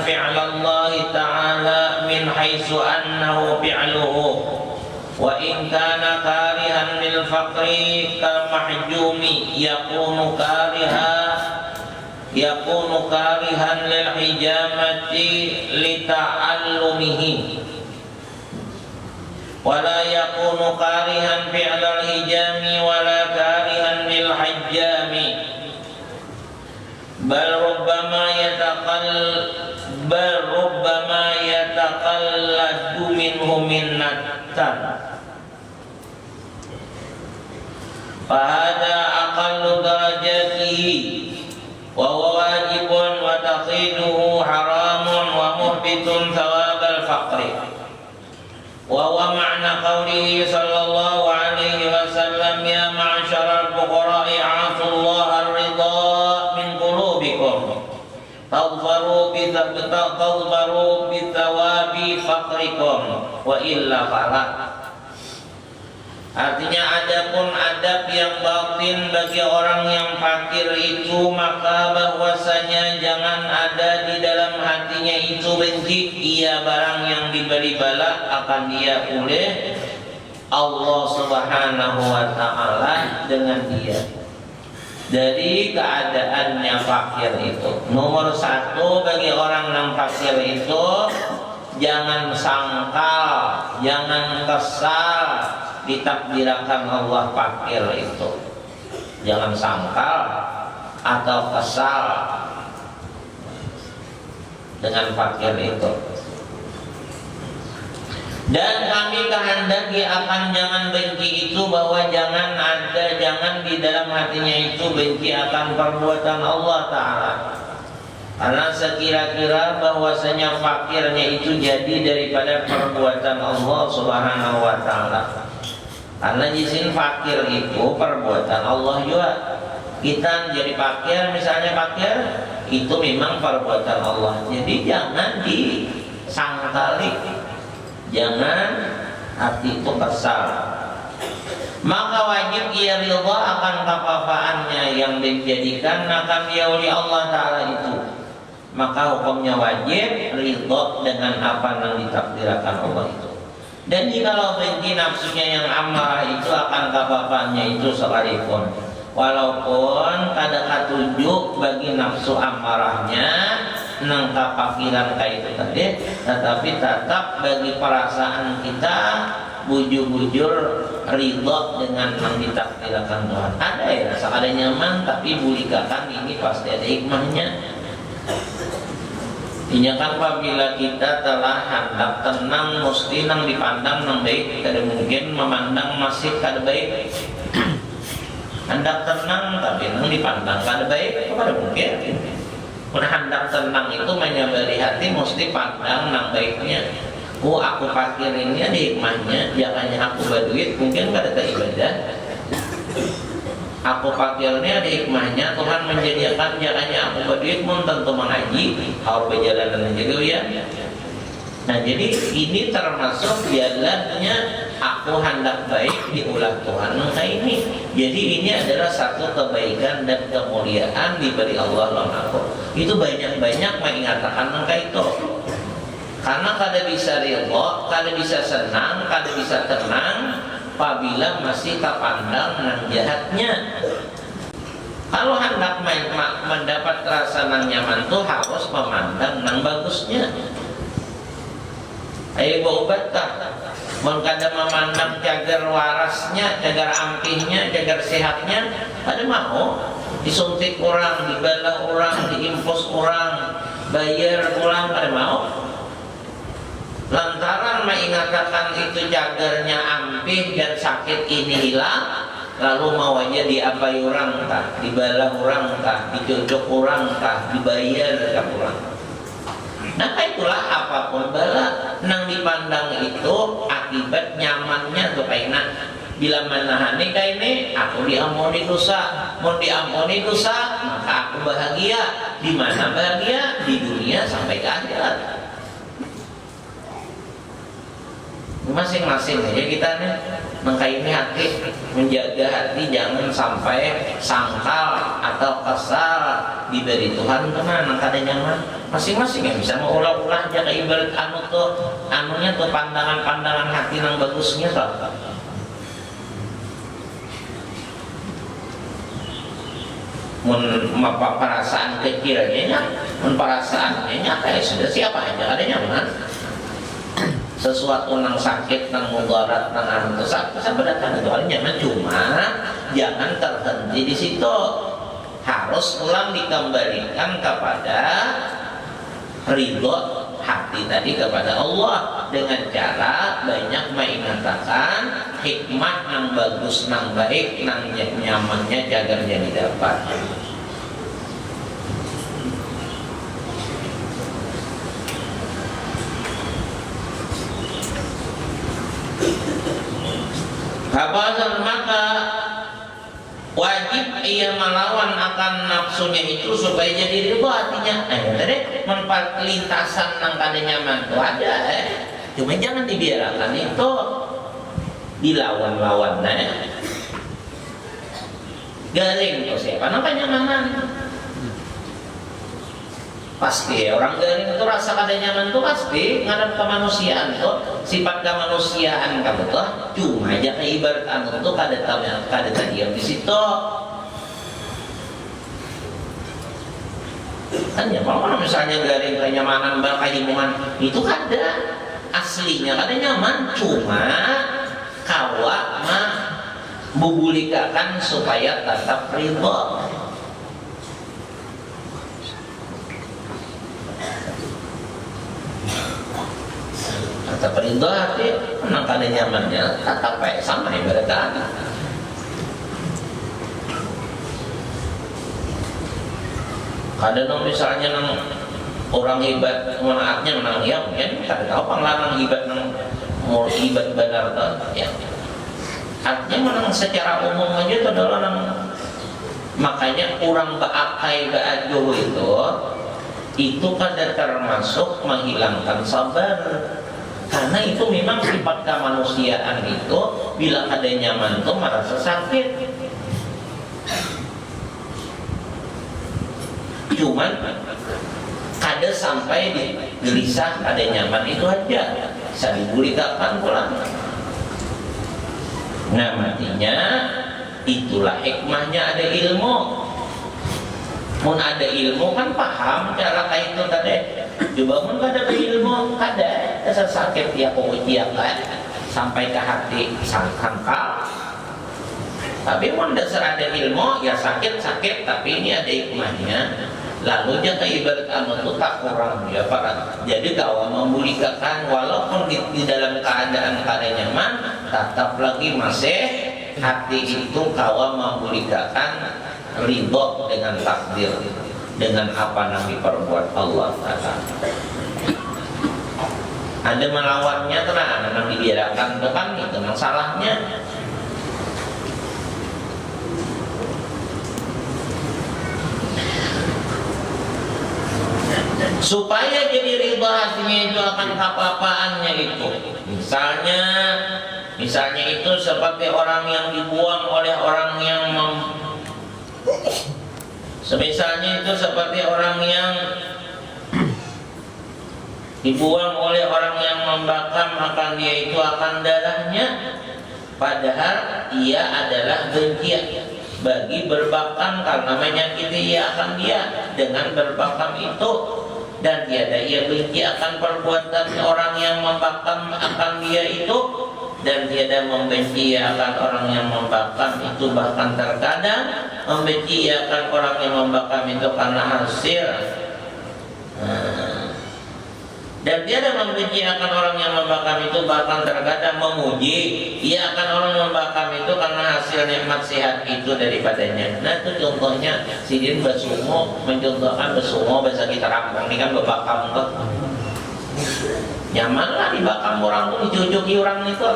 fi'lallahi ta'ala min haitsu annahu fi'luhu wa in kana karihan lil faqri kal mahjumi yakunu karihan lil hijamati li ta'allumihi wala yakunu karihan fi'lal hijami wala karihan lil hajjami bal rubbama yataqalladu minhu minnatan fahada aqallu darajatihi wa huwa wajibun wa taqiduhu haramun wa muhbitun thawabal faqri wa huwa ma'na qawlihi sallallahu alaihi wasallam ya ma'syaral fuqara'i a'tullaha ar-ridha min qulubikum tadfaru bi thawabi faqrikum wa illa fala. Artinya adapun adab yang batin bagi orang yang fakir itu, maka bahwasanya jangan ada di dalam hatinya itu benci. Ia barang yang diberi bala akan dia oleh Allah Subhanahu wa ta'ala dengan dia. Dari keadaannya fakir itu, nomor satu bagi orang yang fakir itu, jangan sangkal, jangan kesal ditakdirkan Allah fakir itu. Jangan sangkal atau kesal dengan fakir itu. Dan kami kehendaki akan jangan benci itu, bahwa jangan di dalam hatinya itu benci akan perbuatan Allah Ta'ala. Karena sekira-kira bahwasanya fakirnya itu jadi daripada perbuatan Allah Subhanahu wa Ta'ala. Karena di sini fakir itu perbuatan Allah juga. Kita jadi fakir, misalnya fakir itu memang perbuatan Allah. Jadi jangan disangkali, jangan hati itu kesal. Maka wajib ia ridha akan kepafaannya yang dijadikan akan dia oleh Allah Ta'ala itu. Maka hukumnya wajib ridha dengan apa yang ditakdirkan Allah itu. Dan jikalau benci nafsunya yang amarah itu akan kepafaannya itu sekalipun, walaupun kada katunjuk bagi nafsu amarahnya nang kapakiran kayak itu tadi, tetapi tetap bagi perasaan kita bujur-bujur ridho dengan yang ditakdirkan Tuhan. Ada ya rasa ada nyaman, tapi bulikakan ini pasti ada hikmahnya. Ini kan apabila kita telah hendak tenang, mesti nang dipandang nang baik, kada mungkin memandang masih kada baik. Hendak tenang tapi nang dipandang kada baik, kada mungkin. Karena hendak tenang itu menyabari hati, mesti pandang nang baiknya. Oh, aku fakir ini ada hikmahnya, jangannya aku berduit mungkin kada ke ibadah. Aku fakir ini ada hikmahnya, Tuhan menjadikan jangannya aku berduit pun tentu mengaji, harus berjalan juga ya. Nah, jadi ini termasuk jalannya aku hendak baik diulah Tuhan. Nah ini, jadi ini adalah satu kebaikan dan kemuliaan diberi Allah lawan aku. Itu banyak-banyak mengingatkan angka itu. Karena kada bisa ridho, kada bisa senang, kada bisa tenang apabila masih terpandang nang jahatnya. Kalau hendak mendapat rasa nang nyaman tuh harus memandang nang bagusnya. Ayo berobat kah? Mun kada memandang cagar warasnya, cagar ampihnya, cagar sehatnya, kada mau. Disuntik orang, dibalah orang, diimpos orang, bayar orang, kada mau. Lantaran mengingatkan itu cagarnya ampih dan sakit ini hilang, lalu mau aja diapai orang kah, dibalah orang kah, dicocok orang kah, dibayar kah orang. Nah itulah apapun bala nang dipandang itu akibat nyamannya tuh kaina. Bila menahani kaini aku diampuni dosa, mau diampuni dosa maka aku bahagia. Di mana bahagia? Di dunia sampai ke akhirat. masing-masing aja kita nih mengkaini hati, menjaga hati jangan sampai sangkal atau kesal diberi Tuhan kemana kada nyaman. Masing-masing yang bisa mengulah-ulah jaga ibarat anunya tuh pandangan-pandangan hati yang bagusnya tuh. Perasaan kecilnya, perasaannya nyata ya sudah siapa aja ada nyaman. Sesuatu yang sakit, yang mudarat, yang anu sebenarnya itu hal nyaman, cuma jangan terhenti di situ. Harus ulang dikembalikan kepada ridho hati tadi kepada Allah dengan cara banyak mengatakan hikmah yang bagus, yang baik, yang nyamannya jaga jadi dapat. Habasan maka wajib ia melawan akan nafsunya itu supaya jadi ridho hatinya. Tadi lintasan yang kada nyaman itu ada, cuma jangan dibiarkan itu dilawan-lawan. Garing itu siapa namanya nyaman? Pasti orang garing itu rasa kada nyaman tuh pasti ngadap kemanusiaan tuh sifat kemanusiaan kamu tuh cuma aja kayak ibarat anu tuh kada diam di situ kan ya kalau misalnya garing kenyamanan berkehimuman itu kada aslinya kada nyaman cuma kawa mah bubulikakan supaya tetap ridho. Kata perintah hati, menang kada nyamannya, kata baik sama ibaratnya. Kadang misalnya nang orang hebat menaatnya menang ya mungkin kada tahu panglarang hebat nang mau hebat benar tuh ya. Artinya menang secara umum aja itu adalah nang makanya kurang beakai beajuh itu kada termasuk menghilangkan sabar. Karena itu memang sifat kemanusiaan itu bila ada nyaman itu merasa sakit. Cuman kada sampai di gelisah ada nyaman itu aja. Bisa dibulikakan pulang. Nah matinya itulah hikmahnya ada ilmu. Mun ada ilmu kan paham cara kayak itu tadi. Coba mun kada ada ilmu kada rasa sakit ya tiap kan sampai ke hati sangkal. Tapi mun dasar ada ilmu ya sakit tapi ini ada hikmahnya. Lalu jaga ibarat anu itu tak kurang ya para. Jadi kawan memulikakan walaupun di dalam keadaan kada nyaman tetap lagi masih hati itu kawan memulikakan ridho dengan takdir dengan apa yang diperbuat Allah Ta'ala. Ada melawannya tenang, ada yang dibiarkan itu kan itu masalahnya. Supaya jadi ridho hatinya itu akan apa-apaannya itu. Misalnya itu seperti orang yang dibuang oleh orang yang Semisalnya itu seperti orang yang dibuang oleh orang yang membakar maka dia itu akan darahnya padahal ia adalah benci bagi berbakam karena menyakiti ia akan dia dengan berbakam itu dan tiada ia benci akan perbuatan orang yang membakam akan dia itu dan tiada membenci akan orang yang membakam itu bahkan terkadang membenci akan orang yang membakam itu karena hasil dan tiada membenci akan orang yang membakam itu bahkan terkadang memuji ia akan orang yang membakam itu karena hasil nikmat sehat itu daripadanya. Nah itu contohnya sidin basumo mencontohkan basumo bahasa kita rampung ini kan berbakam tuh nyaman lah dibakam orang tuh dicucuki orang itu.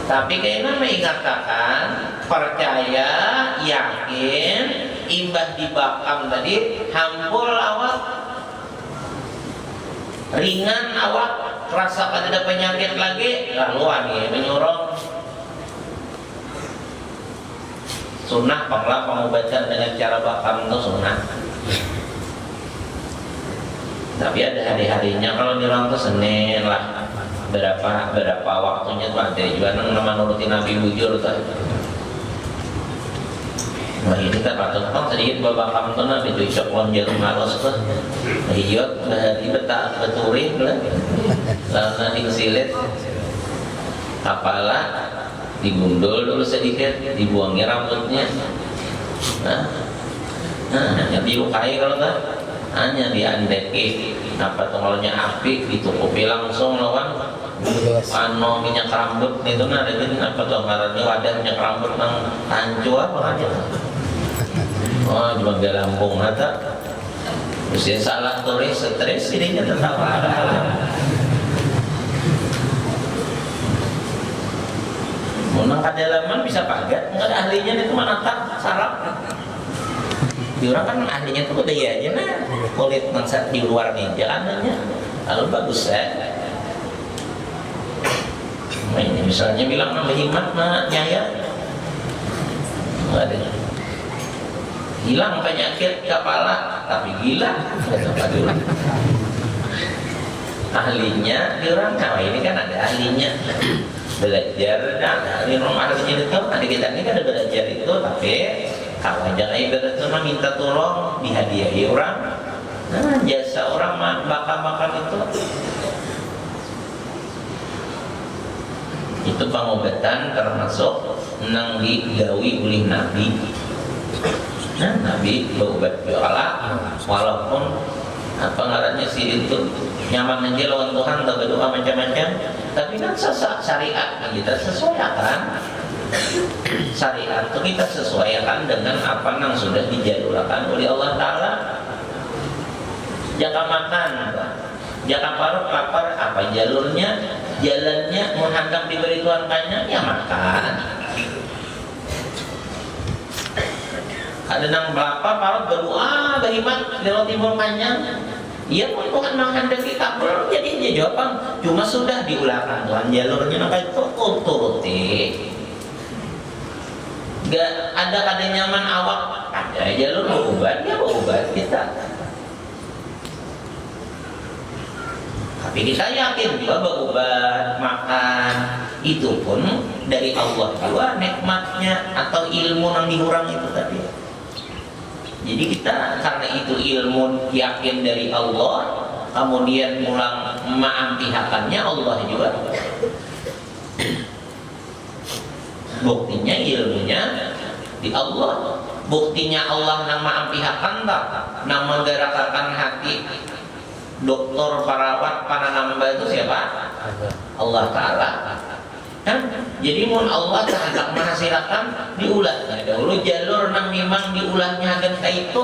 Tapi kayaknya mengatakan percaya yakin imbah dibakam tadi hampul awak ringan awak rasakan ada penyakit lagi, lalu ani menyuruh sunnah pengobatan dengan cara bakam itu sunnah. Tapi ada hari-harinya, kalau di orang tuh Senin lah berapa waktunya tuh ada juga nama nurutin Nabi bujur tuh. Nah ini kan patut kan sedikit babakam tuh Nabi tuh isok lonjir malos tuh hijau bahari betak beturing lah lalu disilet apalah digundul dulu sedikit dibuangi rambutnya hanya dilukai kalau tak hanya diandeki apa tongolnya api ditutupi langsung lawan minyak rambut itu nah ada apa tuh ngarannya wadah minyak rambut nang tancu apa aja. Oh, cuma gak lambung hata. Terus ya salah tulis stres ininya tertawa. Menang kedalaman bisa pagat, enggak ada ahlinya itu mana tak sarap. Di orang kan ahlinya tuh daya aja nah, kulit mangsa di luar meja anaknya. Lalu bagus Nah, ini misalnya bilang nambah hikmat mah nyaya. Enggak ada. Hilang penyakit kepala tapi gila ahlinya di orang nah ini kan ada ahlinya belajar ada ahli rumah ahlinya itu ada kita ini kan ada belajar itu tapi kalau jangan ibarat itu minta tolong dihadiahi orang nah jasa orang bakal itu pengobatan termasuk nang digawi oleh Nabi. Nah, Nabi berobat biola walaupun apa ngarannya sih itu nyaman aja lawan Tuhan tak berdoa macam-macam tapi kan syariat kita sesuaikan syariat itu kita sesuaikan dengan apa yang sudah dijalurkan oleh Allah Ta'ala. Jaka makan jaka parut lapar apa jalurnya jalannya menghadap diberi Tuhan kanya ya makan. Ada nang berapa parut berdoa beriman lewat timur panjang iya pun Tuhan menghendaki kabul jadi dia jawaban cuma sudah diulangkan Tuhan jalurnya nampak itu turuti gak ada kada nyaman awak ada jalur berobat ya berobat kita tapi kita yakin juga berobat makan itu pun dari Allah juga nikmatnya atau ilmu yang diurang itu tadi. Jadi kita karena itu ilmu yakin dari Allah, kemudian mulang maampihakannya Allah juga. Buktinya ilmunya di Allah. Buktinya Allah nang maampihakan tak, nang menggerakkan hati dokter perawat pananamba itu siapa? Allah Ta'ala. Kan? Jadi mun Allah hendak menghasilkan diulah. Nah, dahulu jalur nang memang diulahnya akan kayak itu.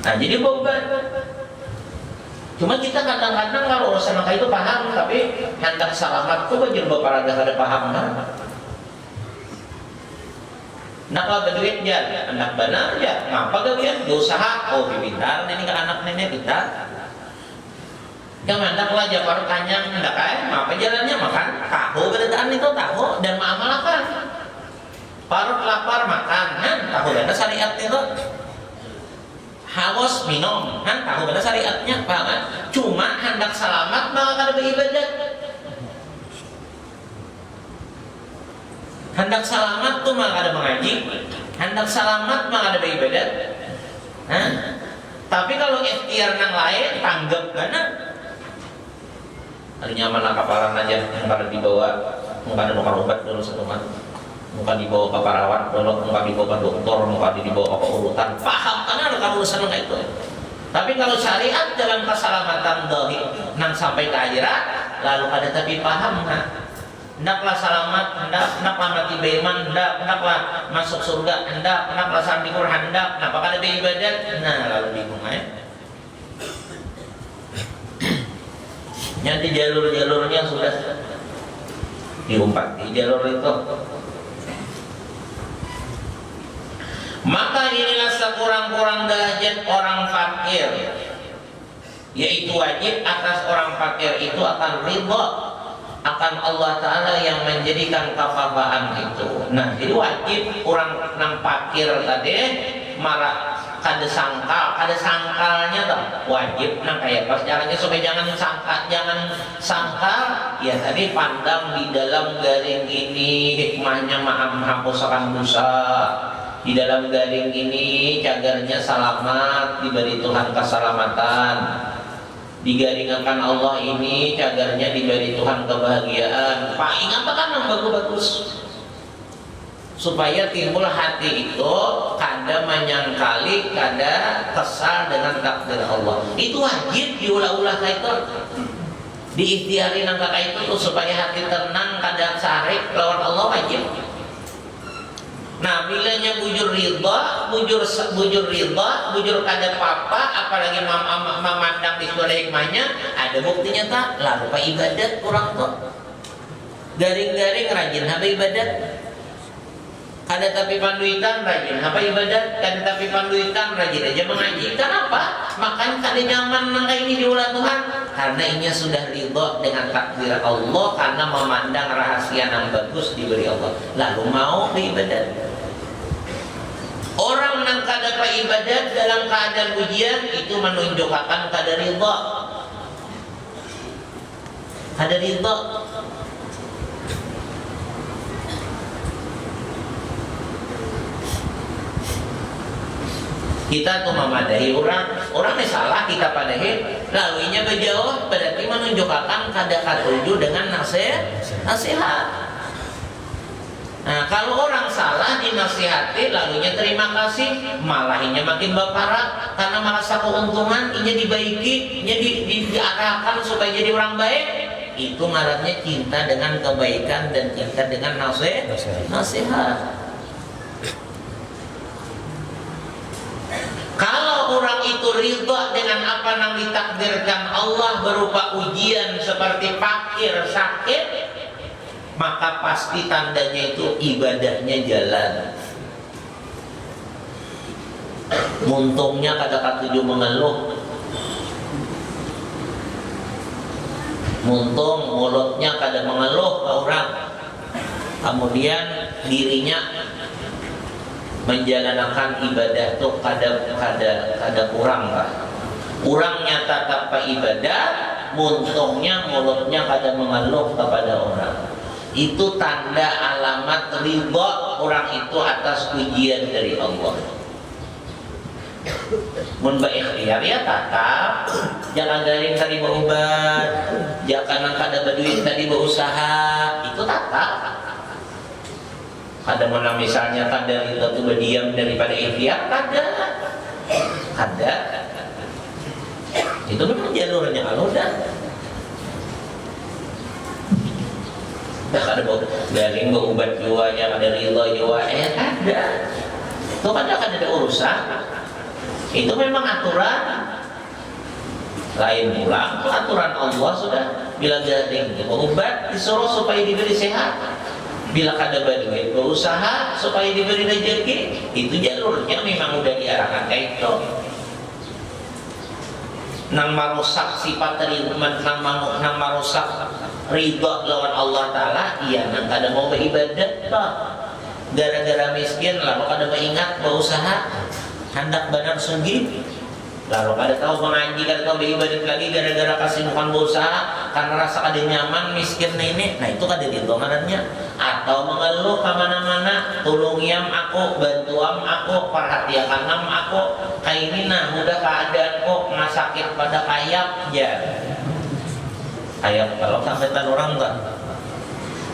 Nah, jadi berobat. Cuma kita kadang-kadang kalau urusan kayak itu paham, tapi hendak selamat tuh bajur beberapa ada paham kan? Nak lah berduit ya, anak benar ya, ngapa gak dia? Usaha, oh pintar, ini kan anak nenek pintar. Yang hendak lah Jafar kanyang hendak apa jalannya makan tahu berdaan itu tahu dan mengamalkan parut lapar makan tahu beda syariat itu haus minum tahu beda syariatnya paham cuma hendak selamat maka ada beribadat hendak selamat tuh maka ada mengaji hendak selamat maka ada beribadat tapi kalau ikhtiar nang lain tanggap benar ada nyaman lah kaparan aja nggak dibawa nggak ada nukar obat dulu satu mah nggak dibawa ke perawat dulu nggak dibawa ke dokter nggak dibawa ke urutan paham karena ada urusan kayak itu tapi kalau syariat dalam keselamatan dohir nang sampai ke akhirat lalu ada tapi paham hendaklah selamat hendaklah mati beriman hendaklah masuk surga hendaklah sandikur hendak apakah ada ibadat lalu bingung Nanti jalur-jalurnya sudah diumpat di jalur itu. Maka inilah sekurang-kurang derajat orang fakir, yaitu wajib atas orang fakir itu akan ridha akan Allah Ta'ala yang menjadikan kafafaan itu. Nah, jadi wajib orang nang fakir tadi marah kada sangkalnya tuh wajib nang kayak pas jalannya supaya jangan sangkal ya tadi pandang di dalam garing ini hikmahnya menghapuskan dosa, di dalam garing ini cagarnya selamat diberi Tuhan keselamatan, digaringakan Allah ini cagarnya diberi Tuhan kebahagiaan. Pak ingat kan yang bagus-bagus supaya timbul hati itu kada menyangkali, kada kesal dengan takdir Allah. Itu wajib diulah-ulah kayak itu, diikhtiari nangka kayak itu tuh, supaya hati tenang kada sarik lawan Allah wajib. Nah, bilanya bujur ridha, bujur kada apa-apa, apalagi memandang di suara hikmahnya, ada buktinya tak? Lalu pak ibadat kurang tuh, garing-garing rajin apa ibadat? Kada tapi panduitan rajin apa ibadat? Kada tapi panduitan rajin aja mengaji. Kenapa? Makanya kada nyaman nangka ini diulah Tuhan, karena ini sudah ridha dengan takdir Allah, karena memandang rahasia yang bagus diberi Allah, lalu mau ke ibadat. Orang yang kada pa ibadat dalam keadaan ujian itu menunjukkan kada ridha. Kada ridha. Kita tuh memadahi orang yang salah kita padahi, lalu nya berjauh berarti menunjukkan kada katuju dengan nasihat. Nah, kalau orang salah dinasihati lalunya terima kasih, malahinya makin berparak karena merasa keuntungan, inya dibaiki, inya diarahkan supaya jadi orang baik. Itu ngarannya cinta dengan kebaikan dan cinta dengan nasihat. Kalau orang itu ridha dengan apa yang ditakdirkan Allah berupa ujian seperti fakir, sakit, maka pasti tandanya itu ibadahnya jalan. Muntungnya kada katuju mengeluh, muntung mulutnya kada mengeluh ke orang, kemudian dirinya menjalankan ibadah tuh kada kurang lah. Kurangnya tatap ibadah, muntungnya mulutnya kada mengeluh kepada orang. Itu tanda alamat ridha orang itu atas ujian dari Allah. Mun ba ikhtiar ya tatap, jangan garing tadi berobat, jangan kada berduit tadi berusaha, itu tatap. Ada mana misalnya kada ridha tu berdiam daripada ikhtiar, kada. Itu memang jalurnya kalau dah. Dah kada garing berobat jiwanya, kada ridha jiwa, kada. Itu kada ada urusan. Itu memang aturan. Lain pulang, itu aturan Allah sudah. Bila garing berobat disuruh supaya diberi sehat. Bila kada berduit berusaha supaya diberi rezeki, itu jalurnya memang udah diarahkan kayak itu. Nang merusak sifat ridha, nang merusak ridha lawan Allah Ta'ala, iya nang kada mau beribadat toh. Gara-gara miskin lalu kada ingat berusaha, hendak benar sungguh. Lalu kada tahu mengaji, kada tahu beribadat lagi gara-gara kasibukan berusaha karena rasa kada nyaman miskin ini. Nah itu kada ditongannya. Atau mengeluh kemana-mana, tolong yam aku, bantuam aku, perhatikan aku, kayak ini nah udah keadaanku ngasakit pada kayak ya. Kayak kalau sakitan orang enggak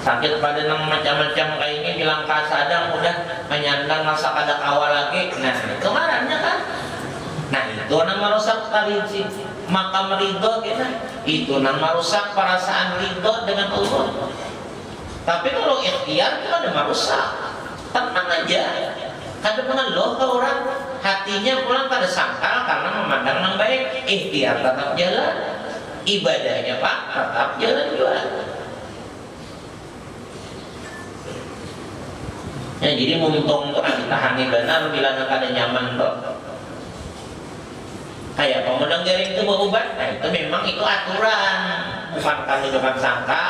sakit pada nang macam-macam kayak ini bilang kasadang udah menyandang rasa kada kawal lagi. Nah itu ngarannya kan. Nah itu nang merusak tarinsip maka meridho kita. Itu nang merusak perasaan ridho dengan Allah. Tapi kalau ikhtiar itu ada merusak, tenang aja, kada mengeluh ke orang, hatinya pulang kada sangkal karena memandang yang baik. Ikhtiar tetap jalan, ibadahnya pak tetap jalan juga. Ya, jadi muntung tuh ditahani benar bila nak ada nyaman tuh. Kayak pemodang jaring itu berobat, nah itu memang itu aturan, bukan kami dengan sangka.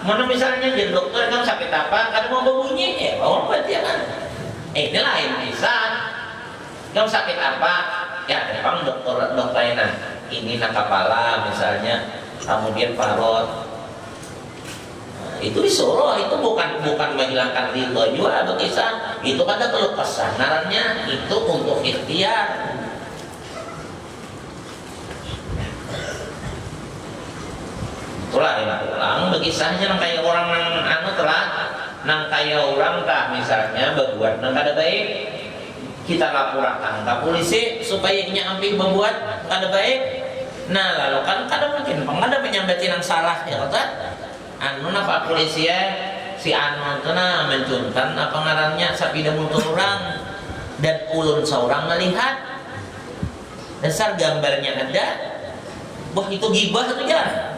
Mana misalnya jadi dokter kan sakit apa, kan mau berbunyi, obat ya kan. Ini lain bisa. Kamu sakit apa? Ya memang dokternya ini nak kepala misalnya, kemudian parut. Itu disuruh, itu bukan menghilangkan ridho juga berkisah. Itu ada keluh kesah, narannya itu untuk ikhtiar. Itulah ulang berkisahnya nang kayak orang nang kayak orang tak misalnya berbuat nang kada baik, kita laporkan ke polisi supaya nyampi berbuat kada baik. Nah lalu kan kada mungkin ada menyambatin yang salah ya kata. Anu napa polisi ya si anu itu mencuntan apa ngarannya sapi mutu orang dan ulun seorang melihat dasar gambarnya ada, wah itu gibah itu ya.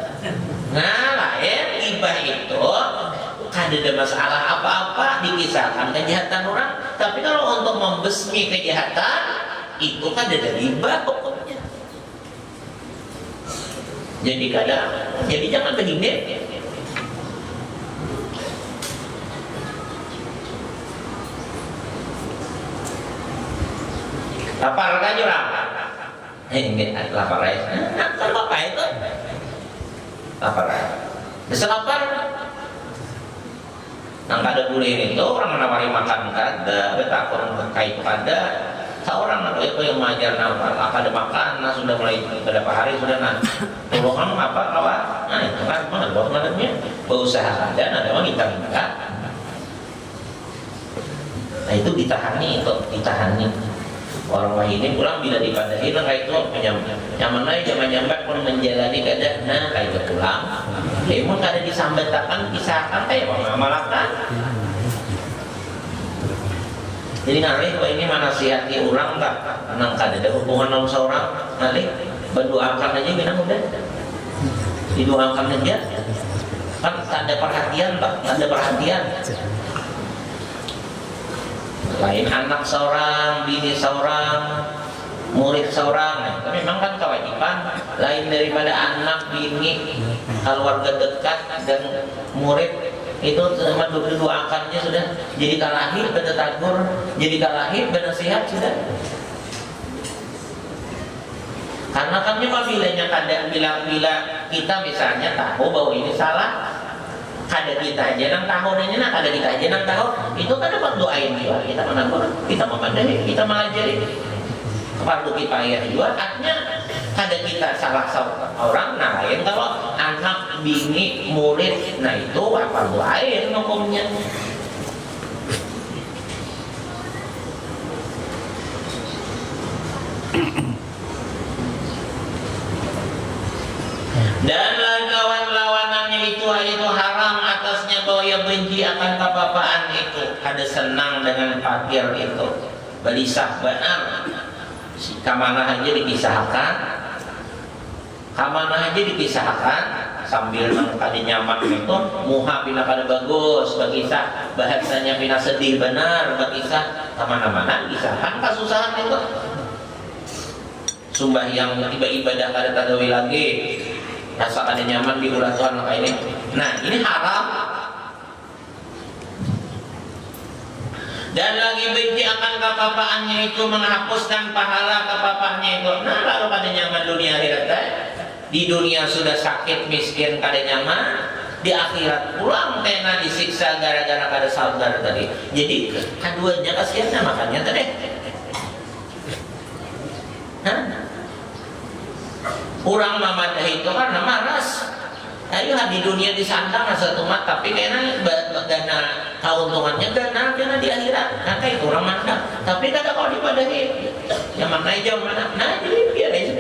Nah lain gibah itu kan ada masalah apa-apa dikisahkan kejahatan orang, tapi kalau untuk membesmi kejahatan itu kan ada gibah pokoknya. Jadi jangan begini. Lapar kan jurang? Ini lapar ya. Apa itu? Lapar. Bisa lapar. Nang kada boleh itu orang menawari makan kada, betakon terkait pada seorang atau itu yang mengajar nafal kada makan, nah sudah mulai beberapa hari sudah tolongan apa kawan? Nah itu kan mana buat malamnya berusaha ada, ada orang kita minta. Nah itu ditahani. Orang wahidin pulang bila dipadahi lah kayak itu nyaman aja zaman nyambat pun menjalani keadaan nah kayak itu pulang. Lemon kada disambatakan kisahkan kayak malakan. Jadi ngalih kok ini manasihati orang tak nang kada ada hubungan sama seorang ngalih berdoakan aja gimana udah didoakan aja kan tak ada perhatian tak ada perhatian. Lain anak seorang, bini seorang, murid seorang, nah, itu memang kan kewajiban. Lain daripada anak, bini, keluarga dekat dan murid itu sama doakannya sudah. Jadi kalahir pada tagur, jadi kalahir pada sehat sudah. Karena kan bilanya kadang bila kita misalnya tahu bahwa ini salah. Kada kita aja nang tahunnya nak kada kita aja nang tahun itu kan dapat doain juga kita menanggur kita memandai kita melajari fardu kifayah juga artinya kada kita salah orang nah lain kalau anak bini murid nah itu apa doain hukumnya. Dan lawan-lawanannya itu haram atasnya bahwa ia benci akan kepapaan itu ada senang dengan fakir itu belisah benar kamana aja dipisahkan sambil kada nyaman itu muha bila kada bagus berkisah bahasanya bila sedih benar berkisah kemana-mana kisahkan kasusahan itu sumbah yang ibadah kada tadawi lagi rasa kada nyaman di ulah Tuhan kayak ini. Nah ini haram. Dan lagi benci akan kepapaannya itu menghapuskan pahala kepapahnya itu. Nah lalu kada nyaman dunia akhirat di dunia sudah sakit miskin kada nyaman, di akhirat pulang kena disiksa gara-gara kada sabar tadi. Jadi keduanya kasihannya makanya tadi. Kurang mamadah itu karena maras. Ayo di dunia disandang satu mat tapi kena dana keuntungannya kena di akhirat. Nah itu orang mandang. Tapi kada kau dipadahi. Yang mana jauh mana? Nah jadi biar aja.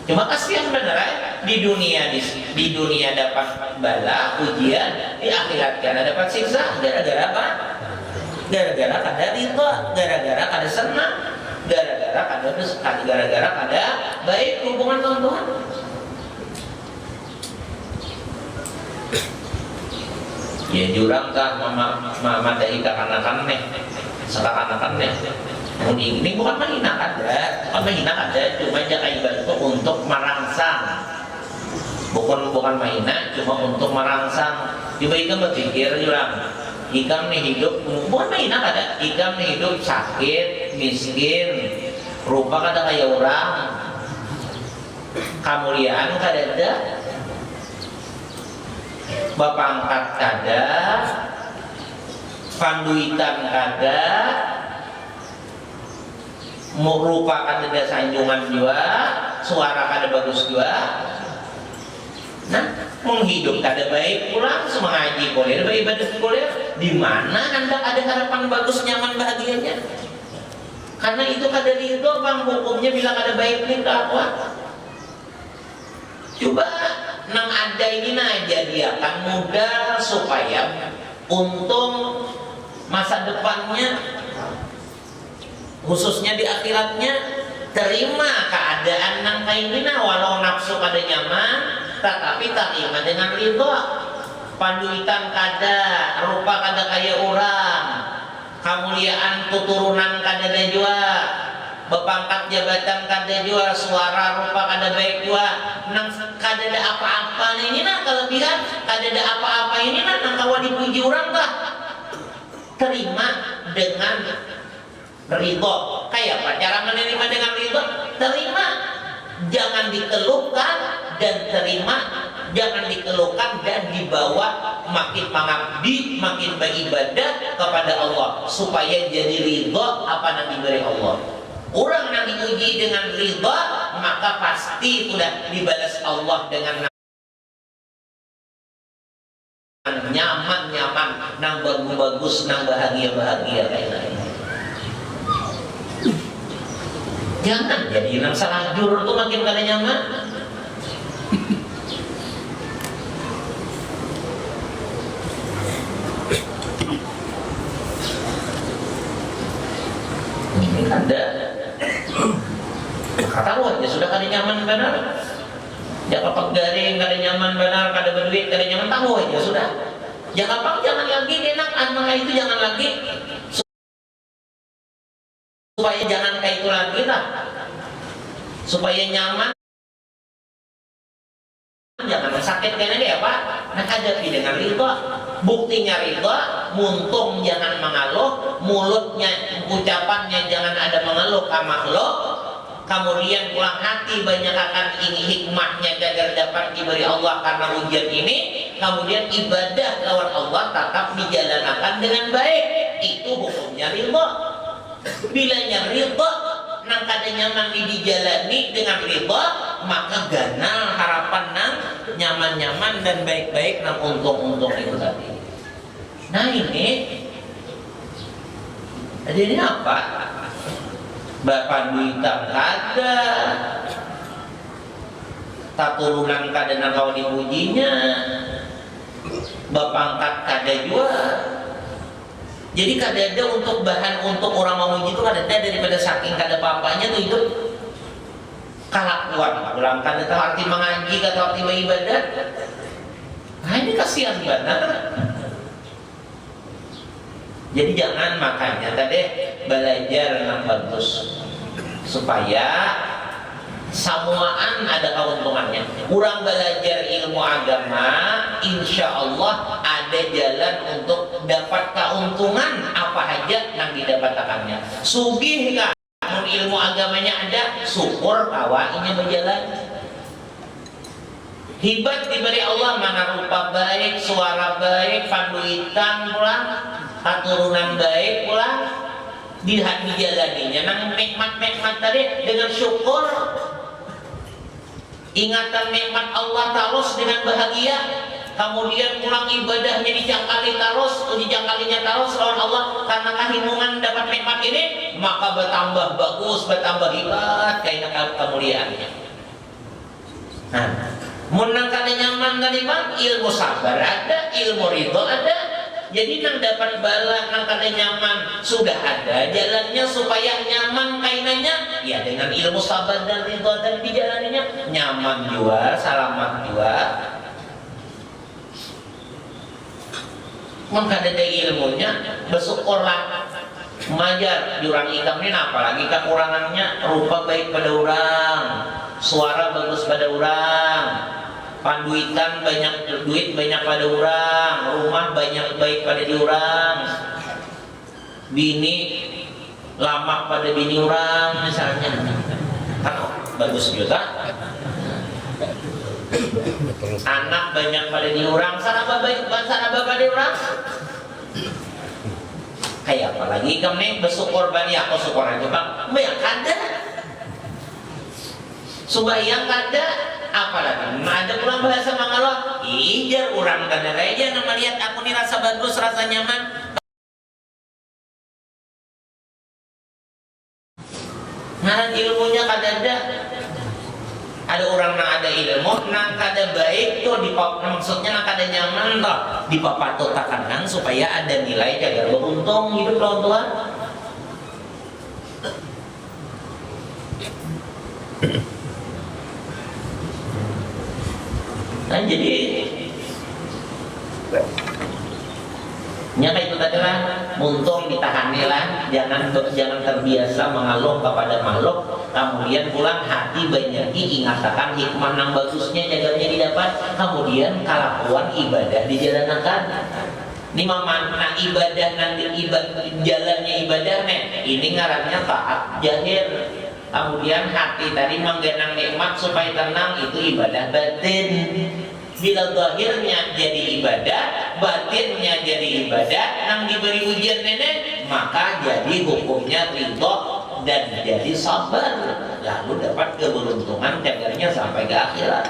Cuma kasihan beneran di dunia dapat bala ujian, di akhirat kada dapat siksa. Gara-gara apa? Gara-gara kada ridho, gara-gara kada senang. Gara-gara kada baik hubungan dengan Tuhan. Ya jurang kah madai kakanakan nih, sekakanakan nih. Ini bukan menghina ada, cuma jaga ibadah itu untuk merangsang. Bukan menghina, cuma untuk merangsang. Coba ikam berpikir jurang, ikam nih hidup, bukan menghina ada, ikam nih hidup sakit, miskin, rupa kada kayak orang, kemuliaan kada ada, bapak angkat kada, panduitan kada, rupa kada ada sanjungan juga, suara kada bagus juga. Nah, menghidup kada baik pulang, semengaji boleh, beribadah boleh. Di mana Anda ada harapan bagus, nyaman, bahagianya? Karena itu kada ridho bang, hukumnya bilang kada baik nih dakwah. Coba nang ada ini aja dia akan mudah supaya untung masa depannya, khususnya di akhiratnya, terima keadaan nang kayak gini, walau nafsu kada nyaman, tetapi terima dengan ridho. Panduitan kada, rupa kada kaya orang, kemuliaan keturunan kada ada jua, bepangkat jabatan kada jua, suara rupa kada baik jua, nang kada ada apa-apa ini nah kelebihan, kada ada apa-apa ini nah nang kawa dipuji orang kah? Terima dengan ridho. Kayak apa cara menerima dengan ridho? Terima, jangan dikeluhkan, dan terima, jangan dikeluhkan, dan dibawa makin mengabdi, makin beribadah kepada Allah supaya jadi ridho apa yang diberi Allah. Orang yang diuji dengan ridho, maka pasti sudah dibalas Allah dengan nyaman, nang bagus, nang bahagia kayak lain. Jangan jadi nang salah jurur tuh makin kada nyaman. Ini kada. Tahu aja sudah kada nyaman benar. Jangan peggaring kada nyaman benar, kada berduit kada nyaman, tahu aja sudah. Jangan lagi enak anak itu, jangan lagi. Supaya jangan kayak itu lagi lah, supaya nyaman, jangan sakit kayaknya dia apa? Nah hadapi dengan ridho. Buktinya ridho, muntung jangan mengeluh, mulutnya ucapannya jangan ada mengeluh ke makhluk, kemudian pulang hati banyak akan ini hikmahnya agar dapat diberi Allah karena ujian ini, kemudian ibadah lawan Allah tetap dijalankan dengan baik. Itu hukumnya ridho. Bilanya ridho, nang kada nyaman dijalani dengan ridho, maka ganal harapan nang nyaman-nyaman dan baik-baik nang untung-untung itu tadi. Nah ini jadinya apa? Bapak duitan kada, tak turunan kada nang kau dipujinya, bapak angkat kada juga. Jadi kada ada untuk bahan untuk orang memuji itu kada ada, daripada saking kada apa-apanya tuh itu kelakuan. Ulang kada tahu arti mengaji, kada tahu arti beribadah. Nah ini kasihan benar. Jadi jangan, makanya tadi belajar yang bagus supaya samuaan ada keuntungannya. Kurang belajar ilmu agama, insya Allah ada jalan untuk dapat keuntungan apa aja yang didapatkannya. Sugih kah? Ilmu agamanya ada, syukur kawainya berjalan. Hibat diberi Allah, mana rupa baik, suara baik, panduitan pulang, keturunan baik pulang, dijalaninya. Nang nikmat-nikmat tadi dengan syukur, ingatan nikmat Allah terus dengan bahagia, kemudian pulang ibadahnya dijangkalinya terus lawan Allah karena kehimungan dapat nikmat ini, maka bertambah bagus, bertambah hebat kayak kemuliaannya. Nah, menang kada nyaman kalimat, ilmu sabar ada, ilmu ridho ada. Jadi nang dapat bala, nang kada nyaman sudah ada jalannya supaya nyaman kainannya, ya dengan ilmu sabar dan ridho dan dijalaninya nyaman juga, selamat juga. mun kada ada ilmunya bersyukur lah majar jurang ikam ini, apalagi kekurangannya rupa baik pada orang, suara bagus pada orang, panduitan banyak, duit banyak pada orang, rumah banyak baik pada di orang, bini lama pada bini orang misalnya, kan bagus juga. Anak banyak pada di orang, saraba baik pada di orang. Kayak apalagi kamu bersyukur bani aku syukur aja bang, banyak kada, subayang kada, apalagi ada pulang bahasa Mangalor, ijar orang kada aja nama lihat aku nih rasa bagus, rasa nyaman. Ngaran ilmunya kada ada orang yang ada ilmu, nang kada baik tuh maksudnya nang kada nyaman toh dipapatotakan supaya ada nilai jaga beruntung hidup lawan Tuhan. Nah jadi nyata itu tadi lah, untung ditahanilah, jangan terbiasa mengeluh kepada makhluk, kemudian pulang hati banyak ingatakan hikmah yang bagusnya jaganya didapat, kemudian kelakuan ibadah dijalankan. Ini mana ibadah nanti jalannya ibadah ini ngarannya taat jahir. Kemudian hati tadi menggenang nikmat supaya tenang, itu ibadah batin. Bila zahirnya jadi ibadah, batinnya jadi ibadah, nang diberi ujian nenek, maka jadi hukumnya ridho dan jadi sabar, lalu dapat keberuntungan jagarnya sampai ke akhirat.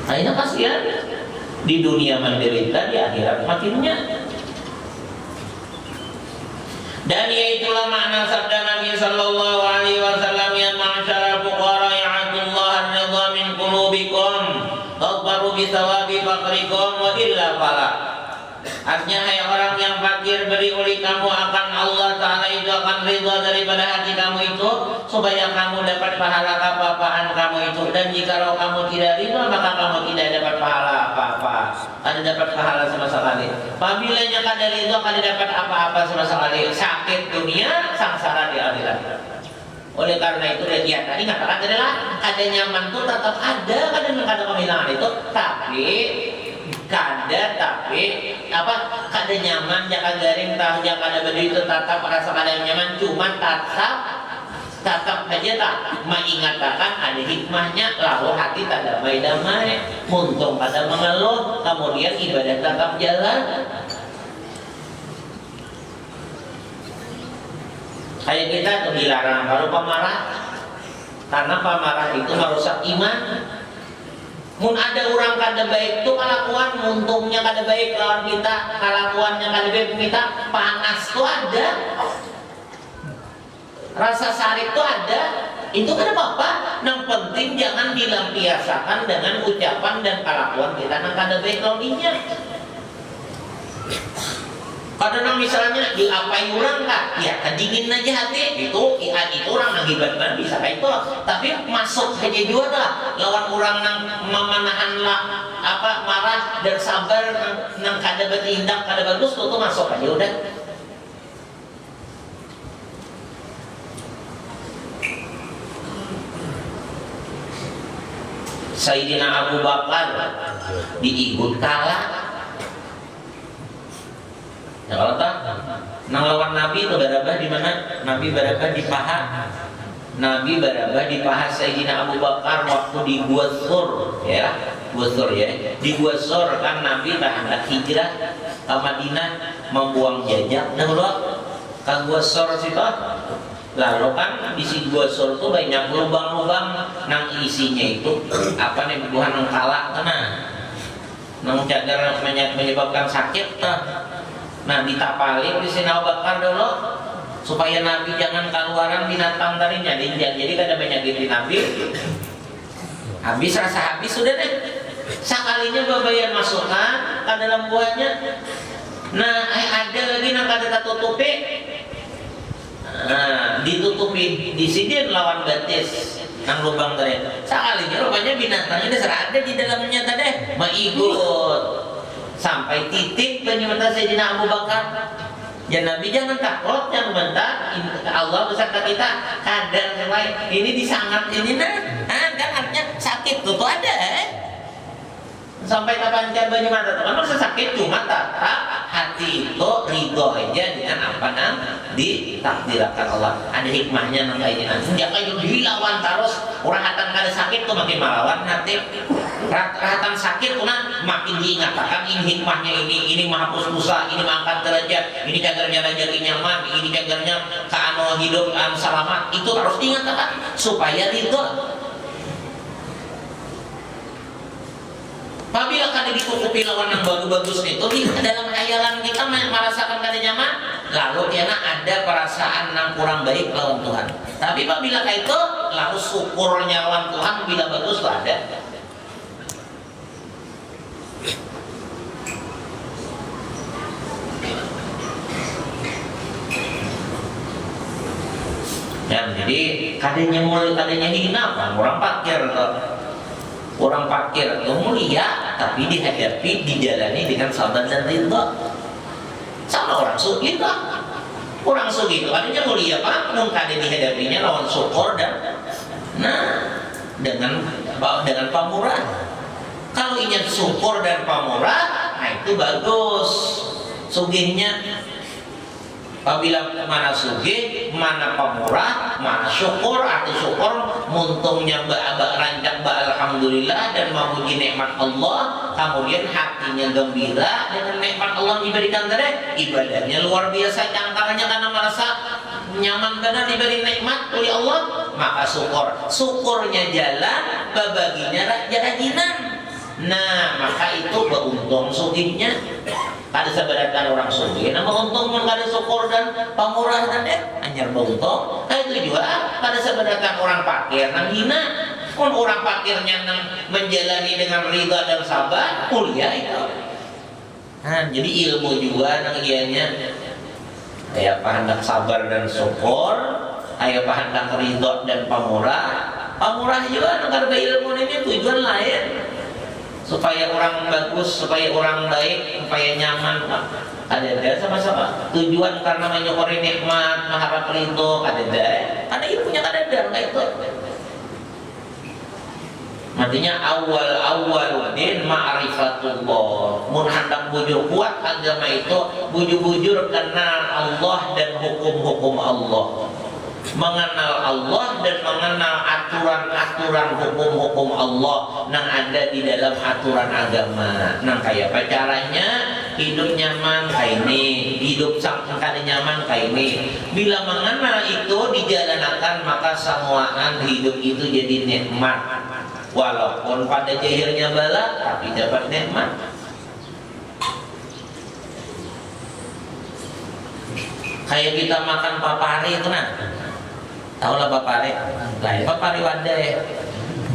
Akhirnya kasihan. Di dunia menderita, di akhirat makinnya. Dan yaitulah makna sabda Nabi sallallahu alaihi wasallam, ya ma'syara fuqara ya'atullah ar-ridha min qulubikum taghfaru bi thawabi faqrikum wa illa fala. Artinya hai orang yang fakir, beri oleh kamu akan Allah Ta'ala itu akan ridha daripada hati kamu itu, supaya kamu dapat pahala apa-apaan kamu itu. Dan jika kamu tidak ridha, maka kamu tidak dapat pahala apa-apa, kada dapat pahala sama sekali. Apabila kada ridha, kada dapat apa-apa sama sekali, sakit dunia, sangsara di akhirat. Oleh karena itu dia tadi katakan adalah ada nyaman itu tetap ada, kada kehilangan itu, tapi kada nyaman, jaka garing tahu jaka ada berdiri itu tetap rasa kada nyaman, cuma tetap aja tak mengatakan ada hikmahnya, lalu hati tak damai-damai, muntung pada mengeluh, kemudian ibadah tetap jalan. Kayak kita tuh dilarang kalau pemarah, karena pemarah itu merusak iman. Mun ada orang kada baik tuh kelakuan, untungnya kada baik lawan kita, kelakuannya kada baik kita, panas tuh ada, rasa sarik tuh ada, itu kada apa-apa. Yang penting jangan dilampiasakan dengan ucapan dan kelakuan kita yang kada baik lawan dia. Kadang misalnya diapain orang kah, ya kedingin aja hati, itu orang yang hebat bisa kayak itu. Tapi masuk aja juga lah, lawan orang yang menahan lah marah dan sabar, yang kada bertindak kada bagus, itu masuk aja udah. Sayyidina Abu Bakar diikut kalah. Ya kalau tak, nang lawan Nabi itu berabah di mana? Nabi berabah di paha. Nabi berabah di paha Sayyidina Abu Bakar waktu di Gua Sur, ya, Gua Sur ya. Di Gua Sur kan Nabi hendak hijrah ke Madinah, membuang jejak. Nah lo kan Gua Sur situ. Lalu kan di si Gua Sur itu banyak lubang-lubang, nang isinya itu apa nih buah nang kalak kena, nang cagar menyebabkan sakit tak. Nah ditapali di sini Abu Bakar dulu supaya Nabi jangan keluaran binatang darinya. Jadi kada banyak Nabi. Habis rasa habis sudah deh. Sekalinya babayan masukkan ke dalam buahnya. Nah, ada lagi nang kada tutupi. Nah, ditutupi di sini lawan batis nang lubang tadi. Sekalinya rupanya binatangnya dasar ada di dalamnya tadi, mengikut sampai titik penyembah Sayyidina Abu Bakar. Ya Nabi jangan takut, jangan bentar. Allah beserta kita kadang sesuai. Ini disangat ini kan artinya sakit tuh ada. Sampai kapan cabanya mata tuh kan masa sakit cuma tetap hati itu ridho aja dengan apa nang ditakdirkan Allah. Ada hikmahnya nang kayak gini. Jangan dilawan terus orang hatan kada sakit tuh makin melawan hati. Rahatan sakit tuh makin diingatkan ini hikmahnya ini menghapus dosa, ini mengangkat derajat, ini cagarnya derajat nyaman, ini cagarnya keano hidup selamat. Itu harus diingatkan supaya ridho. Apabila kada ditutupi lawan yang bagus-bagus itu di dalam khayalan kita merasakan kada nyaman, lalu dia ada perasaan yang kurang baik lawan Tuhan. Tapi apabila kayak itu, lalu syukurnya lawan Tuhan bila bagus itu ada. Ya, jadi kadanya hina kan orang parkir tuh. Orang parkir itu mulia, tapi dihadapi, dijalani dengan sabar dan ridha. Sama orang sugih lah. Orang sugih itu artinya mulia pak, nung kada dihadapinya lawan syukur dan dengan pamurah. Kalau ingin syukur dan pamurah, nah itu bagus. Sugihnya. Apabila mana sugih, mana pamurah, mana syukur atau syukur, muntungnya rancak alhamdulillah dan memuji nikmat Allah, kemudian hatinya gembira dengan nikmat Allah diberikan tadi, ibadahnya luar biasa cangkalnya karena merasa nyaman benar diberi nikmat oleh Allah, maka syukurnya jalan, baginya rajinan. Nah, maka itu beruntung sugihnya. Kada sebenarnya orang sugih, nama untung kada syukur dan pamurah dan anyar beruntung. Nah itu juga kada sebenarnya orang fakir nang hina. Pun orang fakirnya nang menjalani dengan ridha dan sabar, mulia itu. Nah, jadi ilmu juga nang ianya. Aya pahandak sabar dan syukur, aya pahandak ridha dan pamurah. Pamurah juga nang kada ilmu ini tujuan lain. Supaya orang bagus, supaya orang baik, supaya nyaman, ada sama-sama tujuan karena menyukuri nikmat, mengharap ridho, ada karena ilmunya ada kayak itu. Artinya awal din ma'rifatullah. Mun hendak bujur kuat agama itu, bujur-bujur kenal Allah dan hukum-hukum Allah. Mengenal Allah dan mengenal aturan-aturan hukum-hukum Allah yang ada di dalam aturan agama. Nah kayak apa caranya hidup nyaman kayak ini, hidup kada nyaman kayak ini. Bila mengenal itu dijalankan maka semuaan hidup itu jadi nikmat. Walaupun pada jahilnya bala tapi dapat nikmat. Kayak kita makan papari itu tahu lah papari, lain papari wadah ya,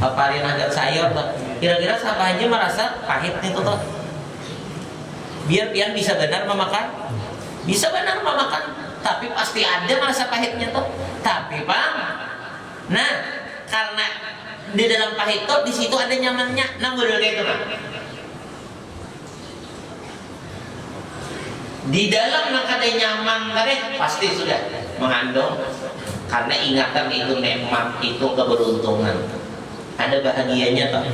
papari nugget sayur tuh. Kira-kira siapa aja merasa pahit itu tuh? Biar pian bisa benar memakan, bisa benar memakan, tapi pasti ada merasa pahitnya tuh. Tapi bang, nah karena di dalam pahit tuh di situ ada nyamannya, bener kayak itu Di dalam ada nyaman tadi pasti sudah mengandung. Karena ingatan itu nikmat, itu keberuntungan. Ada bahagianya toh.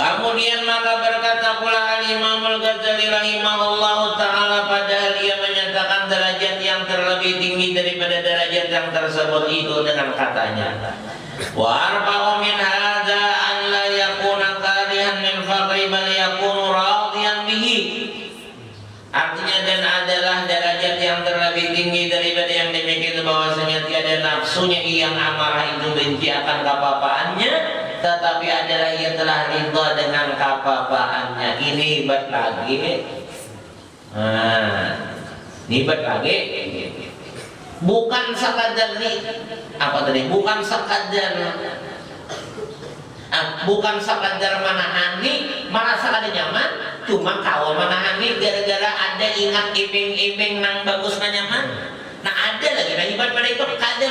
Kemudian maka berkata pula Al-Imamul Ghazali rahimahullahu ta'ala, padahal ia menyatakan derajat yang terlebih tinggi daripada derajat yang tersebut itu dengan katanya, wa arba'u min hadza an la yakuna karihan min faqri bal yakunu radiyan bihi. Artinya dan adalah derajat yang terlebih tinggi daripada yang demikian bahwasanya tiada nafsunya yang amarah itu benci akan kepapaannya, tetapi adalah ia telah ridha dengan kepapaannya. Ini hebat lagi. Hebat lagi. Bukan sekadar bukan sekadar menahani, merasa ada nyaman, cuma kawal menahani gara-gara ada ingat iping-iping nang bagus na nyaman. Nah ada lagi, nah hebat pada itu kada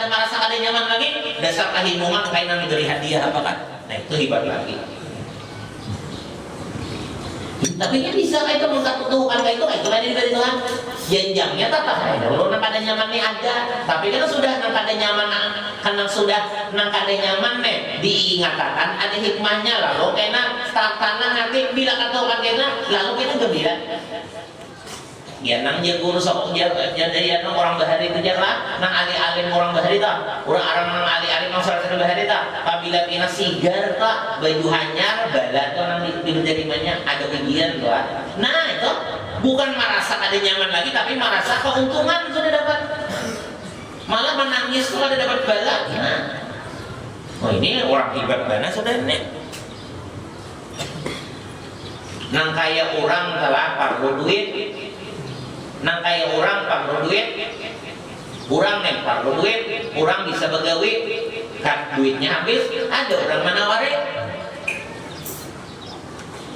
merasa kada nyaman lagi, dasar kahimungan kayak nang diberi hadiah apa kan? Nah itu hebat lagi. Tapi kan bisa kayak itu Tuhan kayak itu kan dari Tuhan. Jenjangnya tetap ada. Dulu nang kada nyaman nih ada, tapi kan sudah nang kada nyaman, karena sudah nang kada nyaman nih diingatkan ada hikmahnya lalu kena tanah nanti bila kata orang kena lalu kena gembira. Ya nang dia guru sok dia jadi orang bahari itu jarlah nang alim orang bahari tak orang nang alim nang salah satu bahari tak apabila kena sigar tak baju hanyar bala tuh nang diterimanya ada ujian tuh. Nah itu bukan merasa ada nyaman lagi tapi merasa keuntungan sudah dapat, malah menangis tuh ada dapat bala. Nah, oh ini orang hebat mana sudah nih. Nang kaya orang telah perlu duit. Nang kaya orang perlu duit, orang nih perlu duit, orang bisa begawi, kan duitnya habis, ada orang menawari.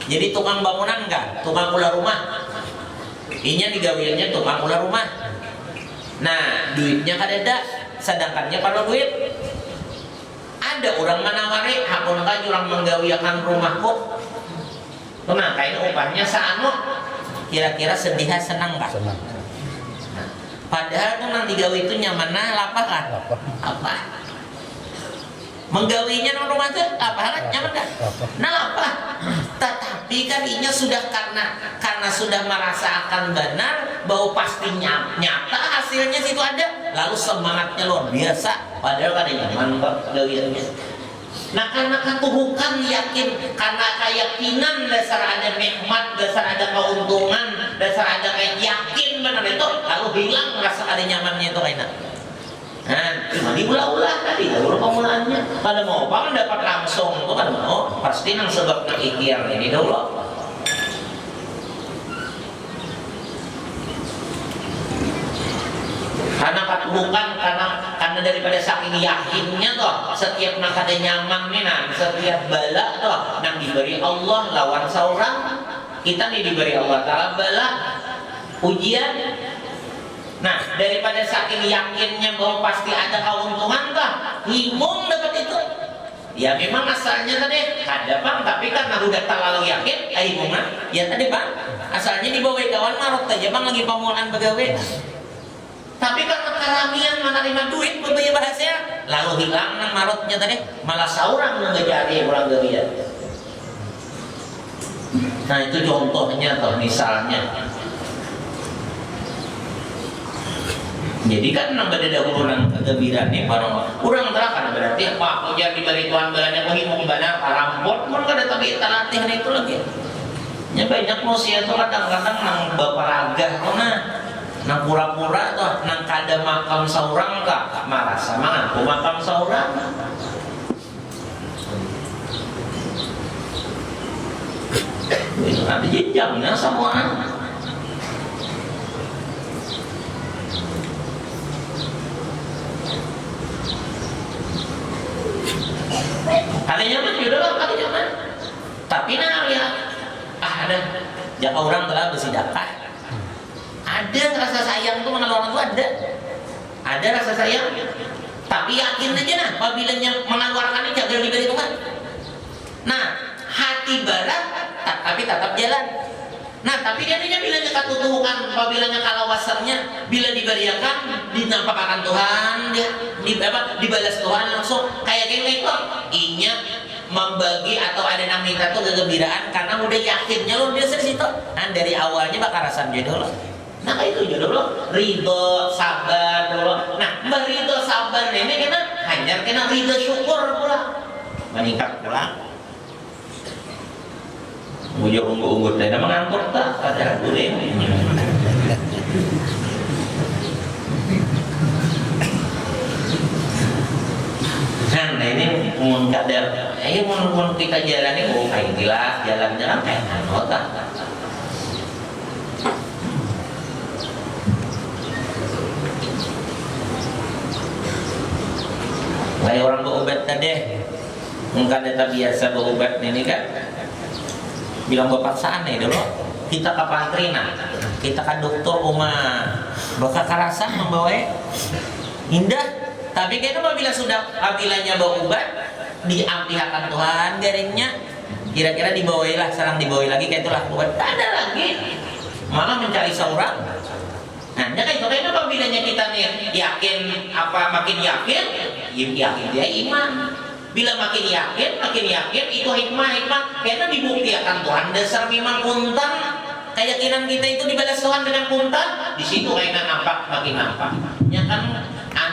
Jadi tukang bangunan enggak, tukang ulah rumah, inya digawiannya tukang ulah rumah. Nah duitnya kadada, sedangkannya perlu duit. Ada orang menawari, hakun kan orang menggawiakan rumahku. Nah kayaknya upahnya saano. Kira-kira sedih senang nggak? Senang. Padahal kan nang digawe itu nyaman nah apa kan? Apa? Menggawinya nang rumah itu apa? Nyaman kan? Nah apa? Tetapi kan inya sudah karena sudah merasa akan benar bahwa pasti nyata hasilnya situ ada, lalu semangatnya luar biasa. Padahal kan nyaman kok gawiannya. Nah karena ketuhukan yakin, karena keyakinan dasar ada nikmat, dasar ada keuntungan, dasar ada kayak yakin benar itu, lalu hilang rasa ada nyamannya itu kayaknya. Nah cuma diulah-ulah tadi, lalu pemulaannya kalau mau bang dapat langsung itu kan mau pasti nang sebab nang ikhtiar ini dulu. Karena bukan karena daripada saking yakinnya toh setiap nak ada nyaman nih nah setiap bala toh nang diberi Allah lawan seorang kita nih diberi Allah Taala bala ujian. Nah daripada saking yakinnya bahwa pasti ada keuntungan toh himung dapat itu. Ya memang asalnya tadi ada bang, tapi karena udah terlalu yakin himungan ya tadi bang asalnya dibawa kawan marot aja bang lagi pemulaan pegawai. Tapi karena karamian menerima duit berbaya bahasanya lalu hilang nang marotnya tadi malah seorang ngejari orang gawia. Nah itu contohnya atau misalnya. Jadi kan nang beda dahulu nang kegembiraan nih barang kurang terakan berarti pak ujar diberi Tuhan balanya menghimung benar parampot pun kada tapi latihan itu lagi. Ya banyak manusia tuh kadang-kadang nang baparagah nah nang pura-pura toh nang kada makam saurang kah marasa mangaku makam saurang. Ada jenjangnya semua. Ada nyaman juga lah, ada nyaman. Tapi nah ya ada jaka orang telah bersidakah. Ada rasa sayang tuh mengenal orang tuh ada rasa sayang tapi yakin aja nah apabila mengeluarkannya jaga diberi Tuhan. Nah hati barat tapi tetap jalan. Nah tapi dia bila ketutuhan apabila kalawasarnya bila diberiakan dinampakkan Tuhan dia dibalas Tuhan langsung kayak itu inya membagi atau ada yang minta tuh kegembiraan karena udah yakinnya lo dia situ. Nah dari awalnya bakal rasa jodoh lo. Nah itu jodoh lo, ridho, sabar dulu. Nah ridho sabar ini kena hanya kena ridho syukur pula meningkat pula. Mujur unggut tidak mengantuk tak ada boleh. Nah ini mun kadar, mun kita jalani kayak gila jalan-jalan kayak anota. Kayak orang berobat tadi Engkau data biasa berobat ini kan. Bilang bapak sana dulu. Kita ke pantrina, kita ke dokter rumah. Bakal karasan membawa indah. Tapi kayaknya apabila sudah apabillanya berobat, diampihakan Tuhan garingnya. Kira-kira dibawailah, serang dibawai lagi kayak itulah obat. Tak ada lagi. Malah mencari seorang. Nah, itu kayaknya apabillanya kita nih yakin apa makin yakin dia iman. Bila makin yakin itu hikmah. Karena dibuktikan Tuhan dasar memang kuntan. Keyakinan kita itu dibalas Tuhan dengan kuntan. Di situ kayaknya makin nampak. Ya kan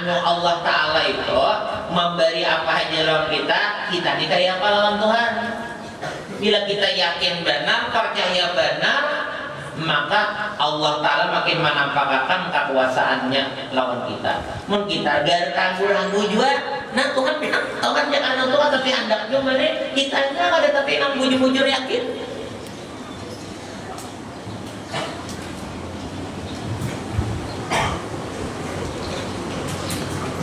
Allah Ta'ala itu memberi apa aja lawan kita ini kayak apa lawan Tuhan. Bila kita yakin benar, percaya benar, maka Allah Ta'ala makin menampakkan kekuasaannya lawan kita. Mungkin kita biar ragu-ragu juga. Nah Tuhan jangan Tuhan tapi hendak juga nih kita ada tapi yang bujur-bujur yakin.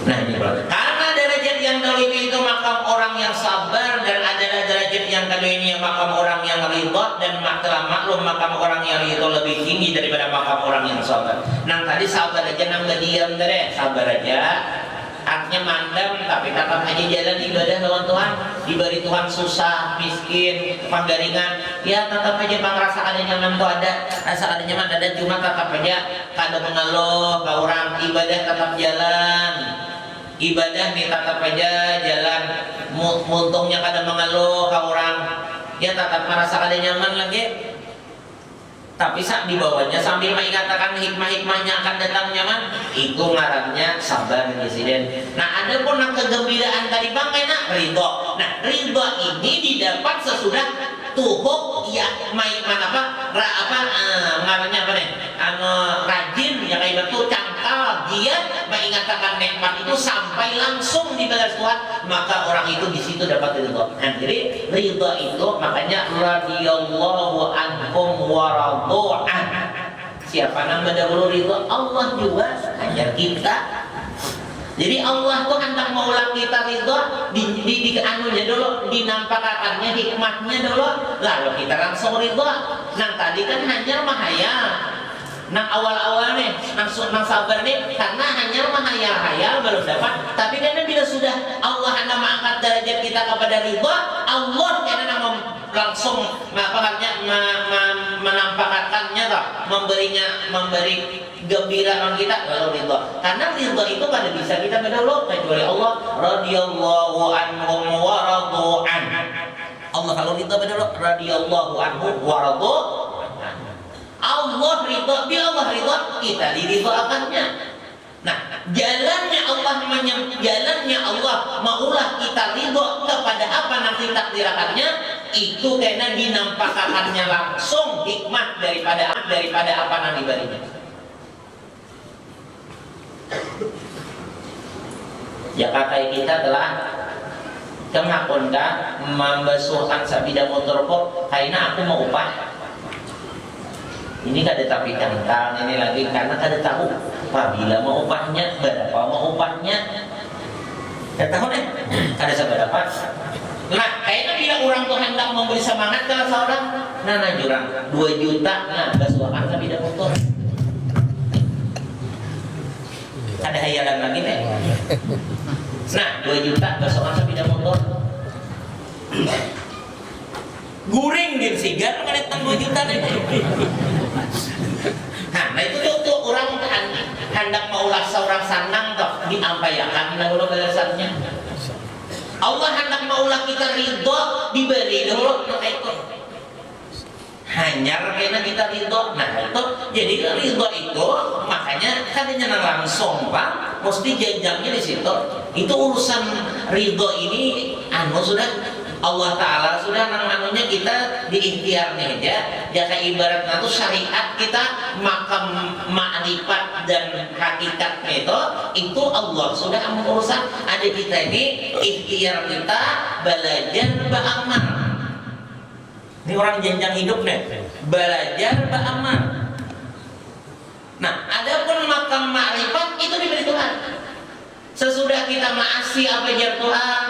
Nah ini karena derajat yang kedua itu makam orang yang sabar, dan adalah derajat yang kedua ini makam orang yang ridha, dan telah maklum makam orang yang ridha lebih tinggi daripada makam orang yang sabar. Nah tadi sabar aja nang diam deh, sabar aja. Artinya mandam tapi tetap aja jalan ibadah lawan Tuhan. Diberi Tuhan susah, miskin, panggaringan, ya tetap aja bang rasa ada nyaman tuh ada, rasa ada nyaman ada, cuma tetap aja kada mengeluh ke orang, ibadah tetap jalan. Ibadah nih tetap aja jalan, muntungnya kada mengeluh ke orang, ya tetap merasa ada nyaman lagi. Tapi saat dibawanya sambil mengatakan hikmah-hikmahnya akan datang nyaman, itu ngarannya sabar presiden. Nah ada pun kegembiraan tadi bang enak ridho. Nah ridho ini didapat sesudah tuhuk ya ngarannya apa nih rajin ya kayak betul cangkal dia mengatakan nikmat itu sampai langsung dibalas Tuhan, maka orang itu di situ dapat ridho. Nah jadi ridho itu makanya radhiyallahu anhum wa radu'an. Siapa yang mendahului ridho? Allah juga hanya kita. Jadi Allah tuh hendak maulah kita ridho di anunya dulu, dinampakkannya hikmahnya dulu, lalu kita langsung ridho. Nah tadi kan hanya mahayal. Nah awal-awal nih, nang sabar nih, karena hanya menghayal-hayal belum dapat. Tapi karena bila sudah Allah hendak mengangkat derajat kita kepada ridho, Allah karena langsung menampakkannya toh, memberi gembira kita lalu ridho. Karena ridho itu kada bisa kita berdahulu kecuali Allah radhiyallahu anhum wa radu'an. Allah kalau ridho berdahulu radhiyallahu anhum wa radu'an. Allah ridho, bila Allah ridho kita diridhokannya. Nah jalannya Allah maulah kita ridho kepada apa nanti takdirakannya, itu karena dinampakkannya langsung hikmah daripada apa yang diberinya. Ya kakak kita telah kemakonda membasuhkan sabida motor kok karena aku mau upah. Ini kada tapi tentang ini lagi karena kada tahu apabila mau upahnya, berapa mau upahnya. Kada tahu deh, kada seberapa. Nah, kayaknya bila orang tuh hendak memberi semangat ke seorang, nah jurang 2 juta, nah basuhkan sabida motor. Ada hayalan lagi nih. Nah 2 juta basuhkan sabida motor. Guring din sigar mengenai 2 juta deh. Nah itu tuh orang hendak maulah seorang sanang toh diampayakan dahulu balasannya. Allah hendak maulah kita ridho diberi dahulu itu. Hanyar karena kita ridho. Nah itu jadi ridho itu makanya katanya langsung pak, mesti jenjangnya di situ. Itu urusan ridho ini sudah Allah Ta'ala sudah anunya kita diikhtiarnya aja. Jika ibaratnya itu syariat kita makam ma'rifat dan hakikatnya itu Allah sudah urusan. Ada kita ini ikhtiar kita belajar beramal. Ini orang jenjang hidup nih, belajar beramal. Nah adapun makam ma'rifat itu diberi Tuhan. Sesudah kita maasi apa jar Tuhan,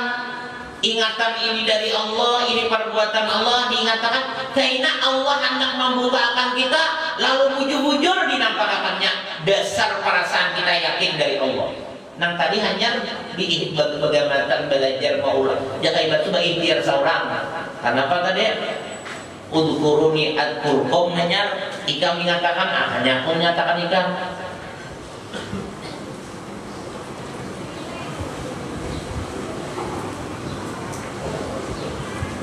ingatan ini dari Allah, ini perbuatan Allah diingatkan karena Allah hendak membukakan kita, lalu bujur-bujur dinampakkannya. Dasar perasaan kita yakin dari Allah. Nang tadi hanya di bagaimana belajar maulah. Jaka itu ikhtiar seorang. Karena apa tadi? Udkuruni adkurkum, hanya ika mengatakan, hanya aku menyatakan ika.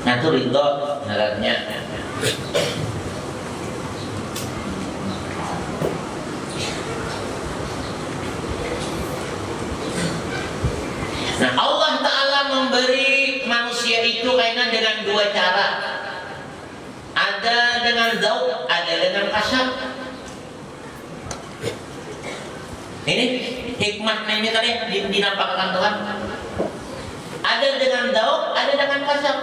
Nah itu ridho nalarnya. Nah Allah Ta'ala memberi manusia itu kaitan dengan dua cara. Ada dengan zauq, ada dengan kasar. Ini hikmahnya ini tadi dinampakkan Tuhan. Ada dengan zauq, ada dengan kasar.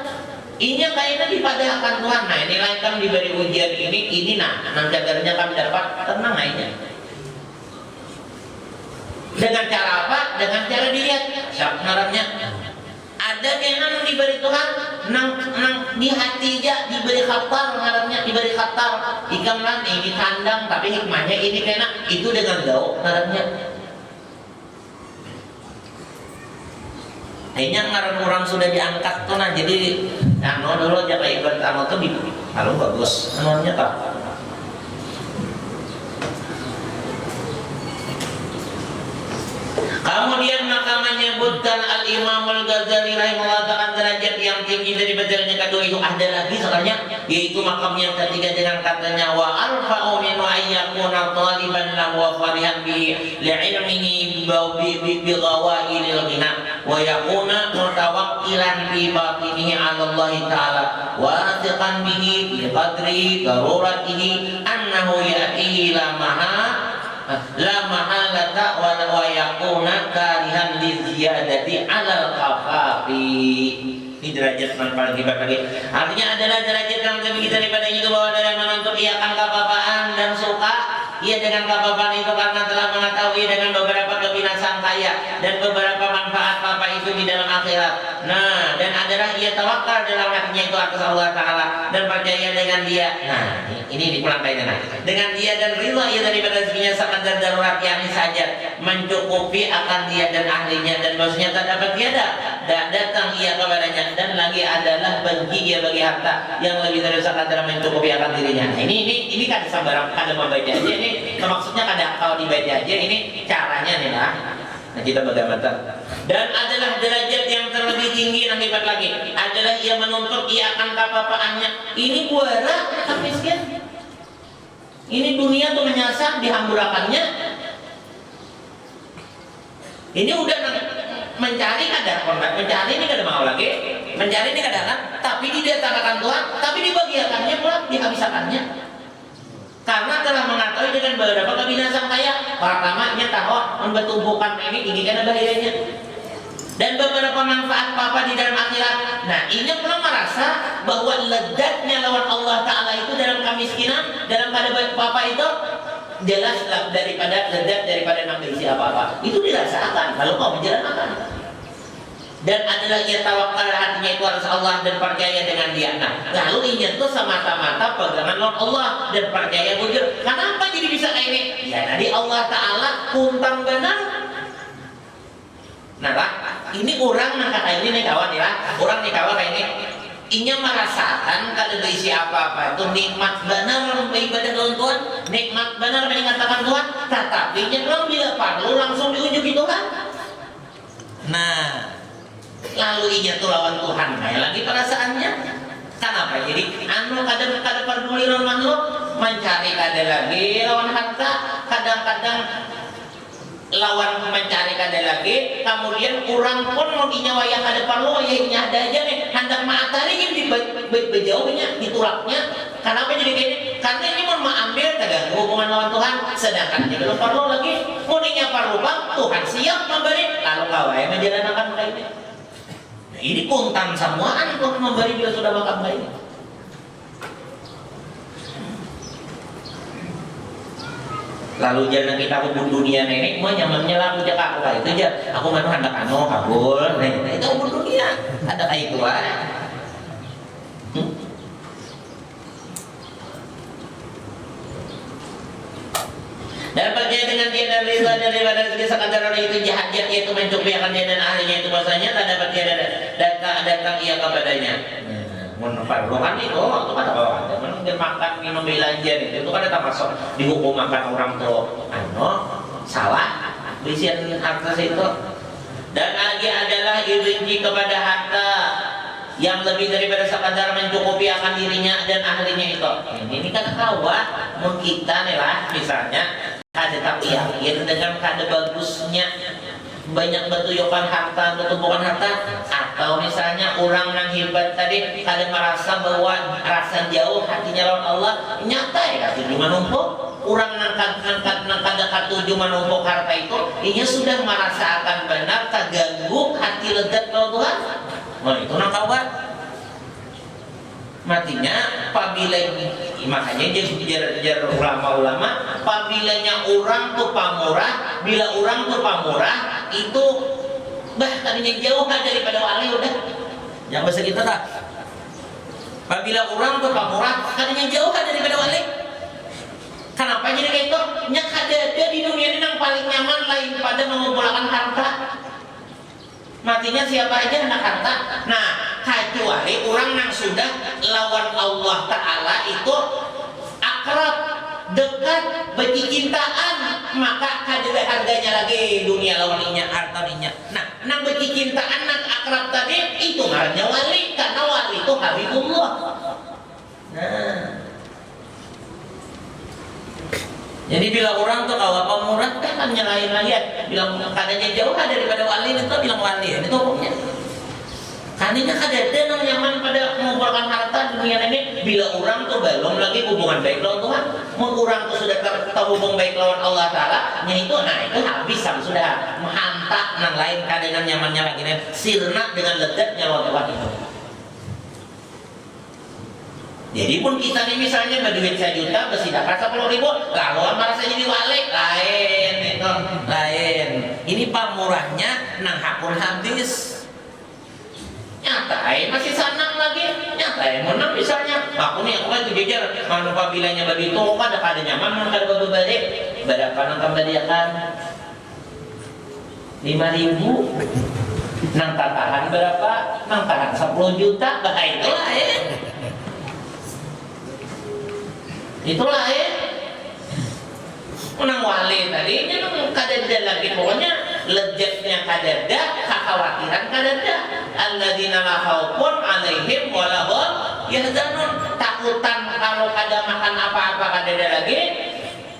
Ini kayaknya dipadahkan Tuhan. Nah inilah kami diberi ujian ini nah cagarnya kami dapat tenang aja. Dengan cara apa? Dengan cara dilihat. Sebenarnya ada yang diberi Tuhan, nang di hati aja diberi khatar, ngarannya diberi khatar. Ikan nanti ini kandang, tapi hikmahnya ini kena itu dengan jauh ngarannya. Kayaknya ngaran orang sudah diangkat tuh nah jadi anu dulu aja kayak ikut anu tuh kalau bagus anunya tak. Kemudian maka menyebutkan Al-Imam Al-Ghazali rahimahullah ta'ala derajat yang tinggi dari bacaannya kedua itu ada lagi sebenarnya, yaitu makam yang ketiga dengan katanya wa arfa'u min wa ayyakuna taliban lahu wa farihan bi li'ilmihi bi ghawailil ghina wa yakuna mutawakkilan bi batinihi 'ala Allah ta'ala wa athiqan bihi bi qadri daruratihi annahu ya'tihi la mahalata wa yakuna karihan li ziyadati 'alal kafafi. Ini derajat yang paling hebat lagi. Artinya adalah derajat yang lebih tinggi daripada itu, bahwa dalam menuntut ia akan kapapaan dan suka ia dengan kapapaan itu karena telah mengetahui dengan beberapa kebinasaan kaya dan beberapa manfaat apa itu di dalam akhirat. Nah, dan adalah ia tawakal dalam hatinya itu atas Allah Ta'ala dan percaya dengan dia. Nah, ini dipulang kaitannya. Dengan dia dan ridha ia daripada rezekinya sekadar darurat yang saja mencukupi akan dia dan ahlinya, dan maksudnya tak dapat tiada datang ia kepadanya, dan lagi adalah benci ia bagi harta yang lebih dari sekadar mencukupi akan dirinya. Nah, ini kan sabarang kada membaca aja, ini maksudnya kada kalau dibaca aja, ini caranya nih lah. Nah kita bagaimana? Dan adalah derajat yang terlebih tinggi yang hebat lagi adalah ia menuntut ia akan kapapaannya. Ini buara tak miskin. Ini dunia tuh menyasar dihamburakannya. Ini udah mencari kadang mencari ini kada mau lagi, mencari ini kadang kan, tapi didatangkan Tuhan, tapi dibagiakannya pula dihabisakannya. Karena telah mengetahui dengan beberapa kebinasaan kaya. Pertamanya tahu membetubuhkan ini karena bahayanya. Dan beberapa manfaat apa di dalam akhirat. Nah, ini pula merasa bahwa ledatnya lawan Allah Ta'ala itu dalam kemiskinan, dalam pada apa itu jelas daripada ledat daripada nak berisi apa-apa. Itu dirasakan kalau kau menjalankan. Dan adalah ia tawakal hatinya itu atas Allah dan percaya dengan dia. Nah, lalu ini tuh semata-mata pegangan lawan Allah dan percaya bujur. Kenapa jadi bisa kayak ini? Ya tadi Allah Ta'ala kuntang benar. Nah lah, ini orang nak kata ini nih kawan ya, orang nih kawan kayak ini. Inya merasakan kada berisi apa-apa itu nikmat benar beribadah dengan Tuhan, nikmat benar mengatakan Tuhan, tetapi nya belum bila perlu langsung diujuk itu kan. Nah, lalu ia tuh lawan Tuhan, kayak lagi perasaannya. Kenapa? Jadi anu kadang peduli lawan lo, mencari kada lagi lawan harta, kadang-kadang lawan mencari kada lagi, kemudian kurang pun mau dinyawaya kada perlu, ya ada aja nih hendak maatari ini berjauhnya ditulaknya. Kenapa jadi gini? Karena ini mau mengambil kada hubungan lawan Tuhan, sedangkan dia belum perlu lagi. Muninya perlu bang, Tuhan siap memberi, lalu kawai menjalankan kayak ini. Nah, ini kuntan semuaan Tuhan memberi bila sudah bakal baik. Lalu jangan kita kebun dunia nenek mah nyamannya lah punya aku kayak itu aja. Aku mah hendak anu kabul. Nah, itu kebun dunia. Ada kayak itu Dan percaya dengan dia dan ridha daripada rezeki sekadar orang itu jahatnya yaitu mencupiakan dia dan ahlinya itu bahasanya tak dapat dia datang ia kepadanya. Menfardukan itu kan apa? Mungkin makan minum belanja itu kan ada masuk dihukum makan orang tuh salah berisian harta itu. Dan lagi adalah benci kepada harta yang lebih daripada sekadar mencukupi akan dirinya dan ahlinya itu. Ini kan kawat mun kita nih lah misalnya ada tapi yakin dengan kada bagusnya banyak betuyukan harta, bertumpukan harta, atau misalnya orang yang hebat tadi kada merasa bahwa rasa jauh hatinya lawan Allah nyata ya katuju menumpuk orang kada katuju menumpuk harta itu inya sudah merasakan benar terganggu hati legat lawan Tuhan. Nah itu nang kawan matinya apabila makanya jar ulama-ulama apabila orang tuh pamurah, bila orang tuh pamurah itu tadinya jauh daripada wali udah yang bahasa kita tak apabila orang tuh pamurah tadinya jauh daripada wali. Kenapa jadi kayak itu? Nyak ada di dunia ini yang paling nyaman lain pada mengumpulkan harta. Matinya siapa aja anak harta. Nah kecuali orang yang sudah lawan Allah Ta'ala itu akrab, dekat, bercintaan, maka kada harganya lagi dunia lawan inya harta inya. Nah nang bercintaan nang akrab tadi itu ngarannya wali karena wali itu Habibullah. Nah jadi bila orang tuh kalau pemurah kan nyalain lagi ya bilang kadanya jauh daripada wali itu bilang wali itu hukumnya. Kaninya kadada nang nyaman pada mengumpulkan harta dunia ini bila orang tuh belum lagi hubungan baik lawan Tuhan. Mun orang tuh sudah terhubung baik lawan Allah Ta'ala itu habis sudah menghantak nang lain kadang nyamannya lagi sirna dengan legatnya lawan Tuhan itu. Jadi pun kita nih misalnya berduit 1 juta bersedekah 10.000 lalu merasa jadi wali lain itu lain. Ini pamurahnya nang hakun habis. Nyatai masih sanang lagi nyatai menang misalnya aku nih aku kan kejejar mana pabilanya bagi itu kan ada nyaman mana kada baru balik berapa nang kembaliakan 5.000 nang tatahan berapa nang tahan 10 juta bah itulah itulah menang wali tadi nang kadada lagi pokoknya lezetnya kadada kekhawatiran kadada alladzina la khaufun alaihim wa lahum yahzanun takutan kalau kada makan apa-apa kadada lagi.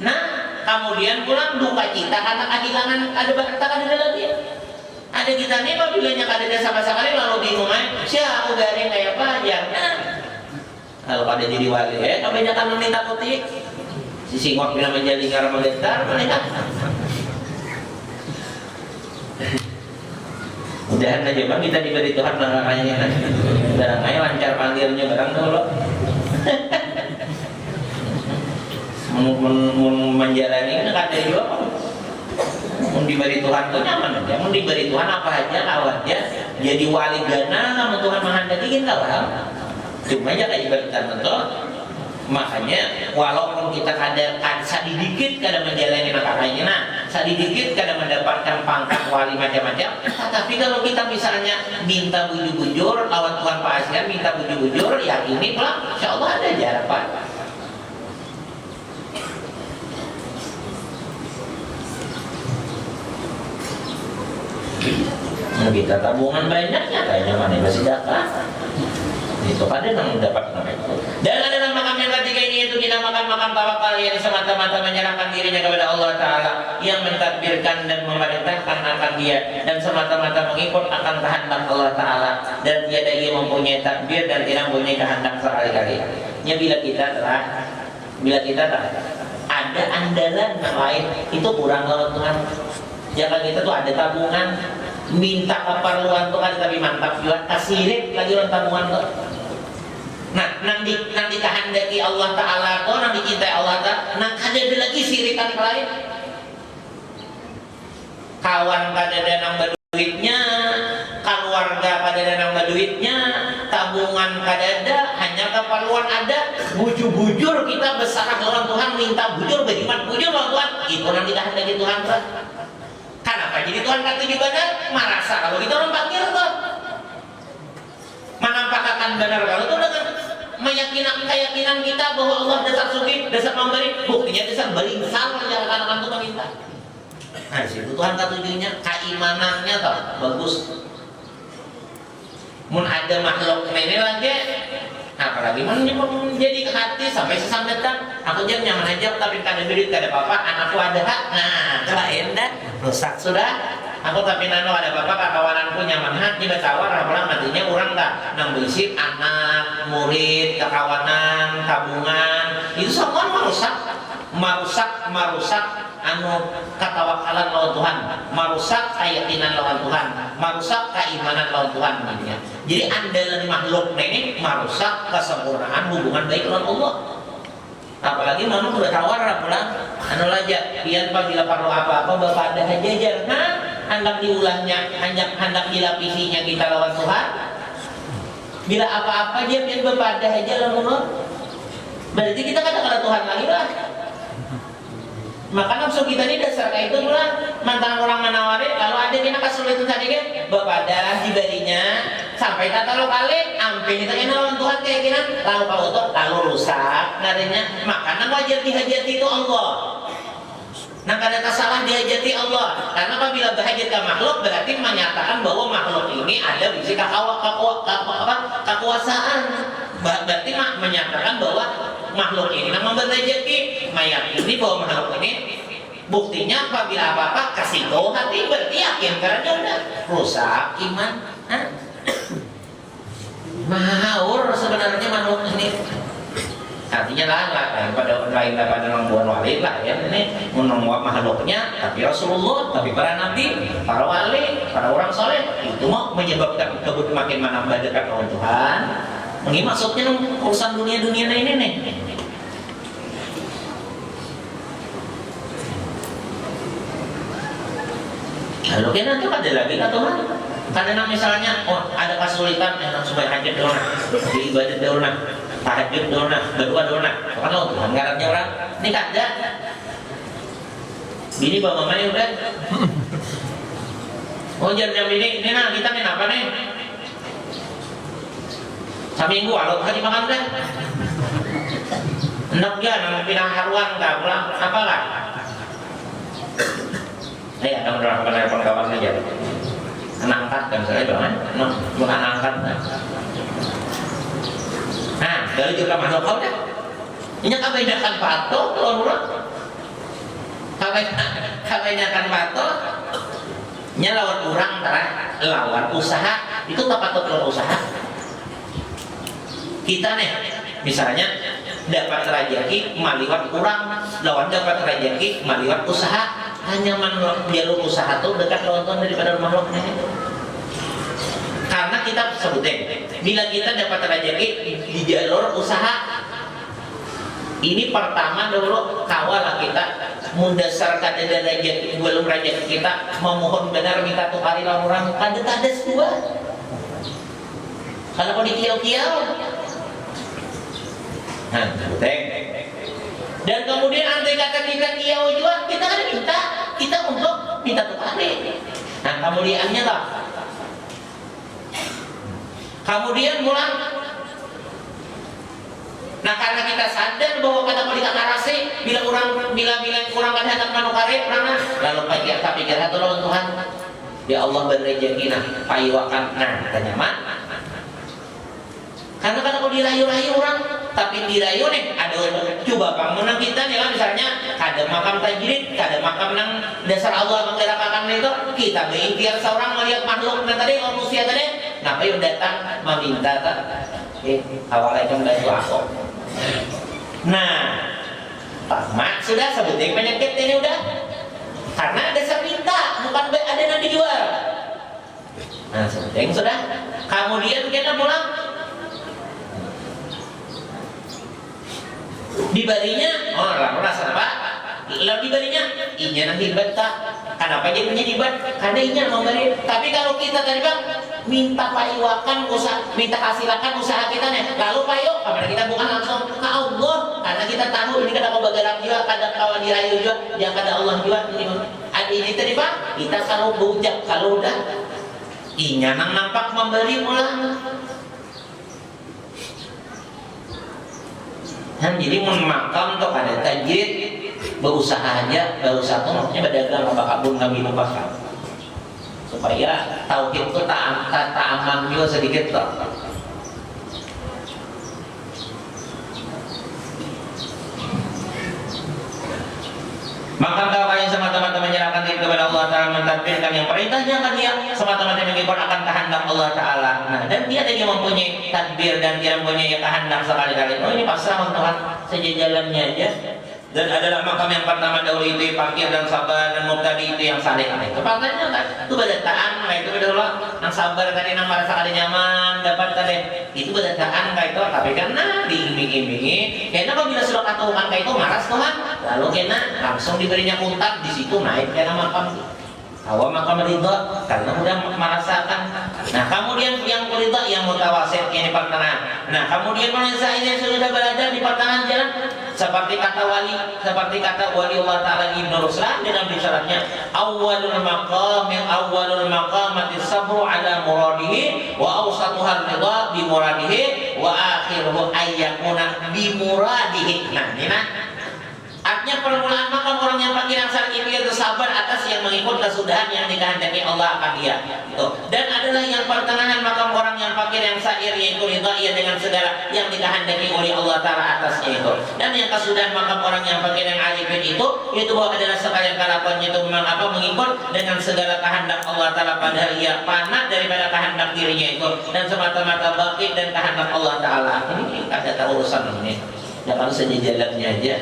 Nah kemudian pulang duka cita karena kehilangan ada harta kadada lagi. Ada kita nih apabila kadada sama sekali lalu bingung siapa garing kayak apa aja. Nah kalau kada jadi wali kebanyakan meminta putih si singok bila menjadi ngaram menggetar mereka mudahan aja bang kita diberi Tuhan neranganya barangnya lancar panggilnya barang dulu menjalani kan ada juga mau diberi Tuhan tuh nyaman aja mau diberi Tuhan apa aja kawannya jadi wali gana sama Tuhan menghendaki kita kawan cuma aja kayak ibadah betul. Makanya walaupun kita kadang sedikit kadang menjalani makanya nah sedikit kadang mendapatkan pangkat wali macam-macam tapi kalau kita misalnya minta bujur-bujur lawan Tuhan pasien minta bujur-bujur ya ini pulang insya Allah ada harapan. Nah, kita tabungan banyaknya kayaknya mana masih dapat itu pada yang mendapatkan itu. Dan adalah makam yang ketiga ini itu kita makan tawakal yang semata-mata menyerahkan dirinya kepada Allah Ta'ala yang mentakbirkan dan memerintahkan akan dia dan semata-mata mengikut akan kehendak Allah Ta'ala dan tiada ia mempunyai takbir dan tidak mempunyai kehendak sekali-kali. Bila kita tak ada andalan yang lain itu kurang lawan Tuhan. Jangan kita tuh ada tabungan minta keperluan Tuhan tapi mantap juga kasirik lagi lawan tabungan tuh. Nah, nang dikahandaki Allah Ta'ala ko, nang dicintai Allah Ta'ala, nang kadada lagi sirikan lain. Kawan kadada nang berduitnya, keluarga kadada nang berduitnya, tabungan kadada, hanya keperluan ada, bujur-bujur kita besar lawan Tuhan, minta bujur, beriman bujur lawan Tuhan, itu nang dikahandaki Tuhan kan? Kenapa jadi Tuhan kata juga benar? Merasa kalau kita orang fakir tuh. Menampakkan benar kalau itu dengan keyakinan kita bahwa Allah dasar sugih, dasar memberi, buktinya dasar beri besar yang akan Tuhan minta. Nah situ Tuhan ketujuhnya keimanannya toh bagus. Mun ada makhluk ini lagi, apalagi menjadi hati sampai sesam datang. Aku jam nyaman aja tapi kada duit kada apa-apa, anakku ada hak. Nah kelain dah rusak sudah. Aku tapi nano ada bapak kawananku nyaman hati bertawar orang matinya orang tak nang berisik anak murid kekawanan tabungan itu semua merusak anu ketawakalan lawan Tuhan, merusak keyakinan lawan Tuhan, merusak keimanan lawan Tuhan namanya. Jadi andalan makhluk ini merusak kesempurnaan hubungan baik lawan Allah. Apalagi manusia udah tawar pulang anu aja pian bila perlu apa-apa bapak ada hajajar hendak diulahnya, hendak dilapisinya kita lawan Tuhan. Bila apa-apa dia pian bapak ada hajajar lawan berarti kita kata Tuhan lagi lah. Maka nafsu kita ini dasar kayak itu pula mantan orang menawarin kalau ada kita kesulitan tadi kan bapadah dibarinya sampai tak tahu kali ampe kita kena lawan Tuhan kayak gini lalu kalau itu lalu rusak narinya maka wajar dihajati itu Allah. Nah kada salah dihajati Allah karena apabila berhajat ke makhluk berarti menyatakan bahwa makhluk ini ada bisi kekuasaan. Berarti menyatakan bahwa makhluk ini nama berrezeki, meyakini bahwa makhluk ini buktinya apabila apa-apa kasih tahu hati berarti yakin karena udah rusak iman. Mahaur sebenarnya makhluk ini artinya lain daripada nombuan wali lah ya ini menolak makhluknya tapi Rasulullah, tapi para nabi, para wali, para orang soleh itu mau menyebabkan kebut makin menambah dekat dengan Tuhan. Ini maksudnya urusan dunia-dunia ini nih. Lalu kan nanti ada lagi atau mana? Karena misalnya, oh ada kesulitan, enak supaya hajat dulu, di ibadah dulu, tahajud dulu, berdoa dulu. Kalau Tuhan ngarannya orang, ini kada. Bini bawa mamanya udah. Oh jam-jam ini nah kita nih apa nih? Seminggu kalau hari makan deh. Hendak dia nama pindah haruan tak pulang apa lah? Ada orang penelepon kawan aja. Anak angkat kan saya bilang, bukan anak angkat. Nah, dari juga makhluk kau dah. Ini kau bedakan patok, orang. Kau bedakan patok. Nya lawan orang, lawan usaha. Itu tak patut lawan usaha. Kita nih, misalnya dapat rezeki maliwat kurang, lawan dapat rezeki maliwat usaha. Hanya jalur usaha tuh dekat lawan Tuhan daripada makhluk ini. Karena kita sebutin, bila kita dapat rezeki di jalur usaha, ini pertama dulu kawal kita mendasarkan ada rezeki belum rezeki kita memohon benar minta tuh hari orang kada dua. Kalau kau dikiau-kiau. Nah, sebutin. Dan kemudian andai kata kita kiau juga, kita kan kita untuk minta tertarik. Nah kemudiannya lah. Kemudian pulang. Nah karena kita sadar bahwa kata kita karasi, bila kurang kan hendak manukare, lalu kita pikir satu lawan Tuhan. Ya Allah berrezeki nah, payuakan nah kita nyaman. Karena kalau dirayu-rayu orang, tapi dirayu nih ada coba bangunan kita nih kan misalnya ada makam tajrid, ada makam nang dasar Allah menggerakkan itu kita berikhtiar seorang melihat makhluk nah tadi manusia tadi, ngapa yang datang meminta tak? Awalnya bantu aku. Nah, tamat sudah sebutin penyakit ini udah, karena dasar minta bukan ada yang dijual. Nah sebutin sudah, kemudian kita pulang. Dibarinya, oh rasa apa? Lalu dibarinya, inya nang hibat tak? Kenapa jadinya hibat? Karena inya mau bari. Tapi kalau kita tadi bang minta payuakan usaha, minta hasilakan usaha kita nih, lalu payo, karena kita bukan langsung ke Allah, karena kita tahu ini kada kau bagarak juga, kada kawan dirayu juga, yang kada Allah juga. Ini tadi bang, kita kalau bujak, kalau udah, inya nang nampak memberi ulang. Jadi makam tuh ada tajrid, berusaha aja, berusaha tuh maksudnya berdagang apa kabun kami lupakan supaya tauhid itu tak aman juga sedikit tuh. Maka kalau kalian semata-mata menyerahkan diri kepada Allah Ta'ala, mentadbirkan yang perintahnya kan dia semata-mata mengikut akan kehendak Allah Ta'ala. Nah, dan dia yang mempunyai tadbir dan dia mempunyai kehendak sekali-kali. Oh, ini pasrah Tuhan saja jalannya aja. Dan adalah makam yang pertama dahulu itu fakir dan sabar, dan mubtadi itu yang saleh. Nah, itu partainya kan itu badataan kayak itu beda yang sabar tadi nang merasa kali nyaman dapat tadi itu badataan kayak itu, tapi karena diiming-imingi karena apabila sudah katakan kayak itu maras Tuhan, lalu kena langsung diberinya untak di situ naik karena makam awal makam ridha karena udah merasakan. Nah, kemudian yang ridha yang mutawasit ini pertengahan. Nah, kemudian manusia ini sudah berada di pertengahan jalan seperti kata wali Allah Ta'ala Ibnu Ruslan dalam bicaranya awalul maqamati sabru ala muradihi wa awsatuhar ridha bi muradihi wa akhiruhu ayyakuna bi muradihi. Nah, ini artinya permulaan makam orang yang fakir yang saat ini itu sabar atas yang mengikut kesudahan yang dikehendaki Allah akan dia. Dan adalah yang pertengahan makam orang yang fakir yang sair yaitu ridha ia dengan segala yang dikehendaki oleh Allah Ta'ala atasnya itu. Dan yang kesudahan makam orang yang fakir yang arifin itu bahwa adalah sekalian kelakuannya itu memang apa mengikut dengan segala kehendak Allah Ta'ala padahal ia panat daripada kehendak dirinya itu dan semata-mata baki dan kehendak Allah Ta'ala. Ini ada urusan ini. Jangan saja jalannya aja.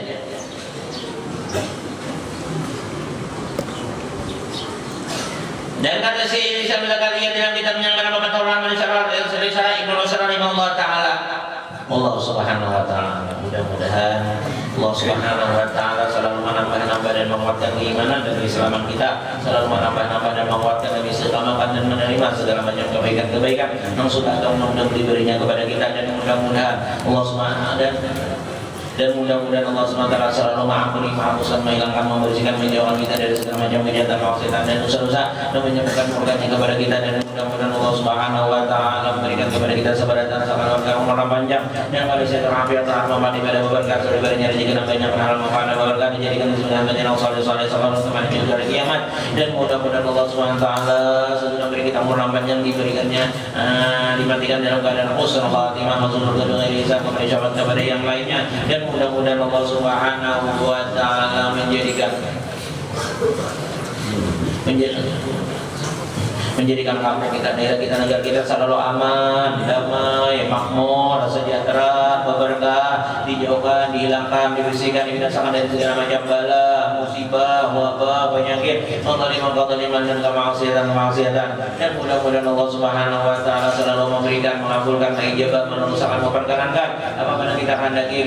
Dan kata si Isa bin Zakaria dalam kitabnya yang bernama Taurat Risalah Ibnu Ruslan rahimahullah taala. Allah Subhanahu wa taala mudah-mudahan Allah Subhanahu wa taala selalu menambah dan menguatkan keimanan dan keislaman kita, selalu menambah dan menguatkan dan mengistiqamahkan dan menerima segala macam kebaikan-kebaikan yang sudah atau mudah diberinya kepada kita, dan mudah-mudahan Allah Subhanahu dan mudah-mudahan Allah SWT selalu mengampuni, menghapuskan, menghilangkan, membersihkan, menjauhkan kita dari segala macam kejahatan, maksiatan dan dosa-dosa, dan menyembuhkan murkanya kepada kita, dan mudah-mudahan Allah Subhanahu wa taala memberikan kepada kita sabar dan sabar umur panjang dan malaysia terafiat rahmat ibadah berkat diberinya rezeki dan banyak halal manfaat berkat dijadikan sunnah menyenang saleh-saleh sallallahu alaihi wasallam kiamat. Dan mudah-mudahan Allah Subhanahu wa taala sesudah memberi kita umur panjang diberikannya dimatikan dalam keadaan husnul khatimah, husnul khuluq dan ihsan kepada yang lainnya. Dan mudah-mudahan Allah Subhanahu wa taala menjadikan kampung kita, daerah kita, negara kita selalu aman, damai, makmur, sejahtera, berkah, dijauhkan, dihilangkan, dibersihkan, dibinasakan dari segala macam bala, musibah, wabah, penyakit, kezaliman dan kemaksiatan. Dan mudah-mudahan Allah Subhanahu wa taala selalu memberikan, mengabulkan, mengijabah, menusahkan, memperkenankan apa yang kita hendaki.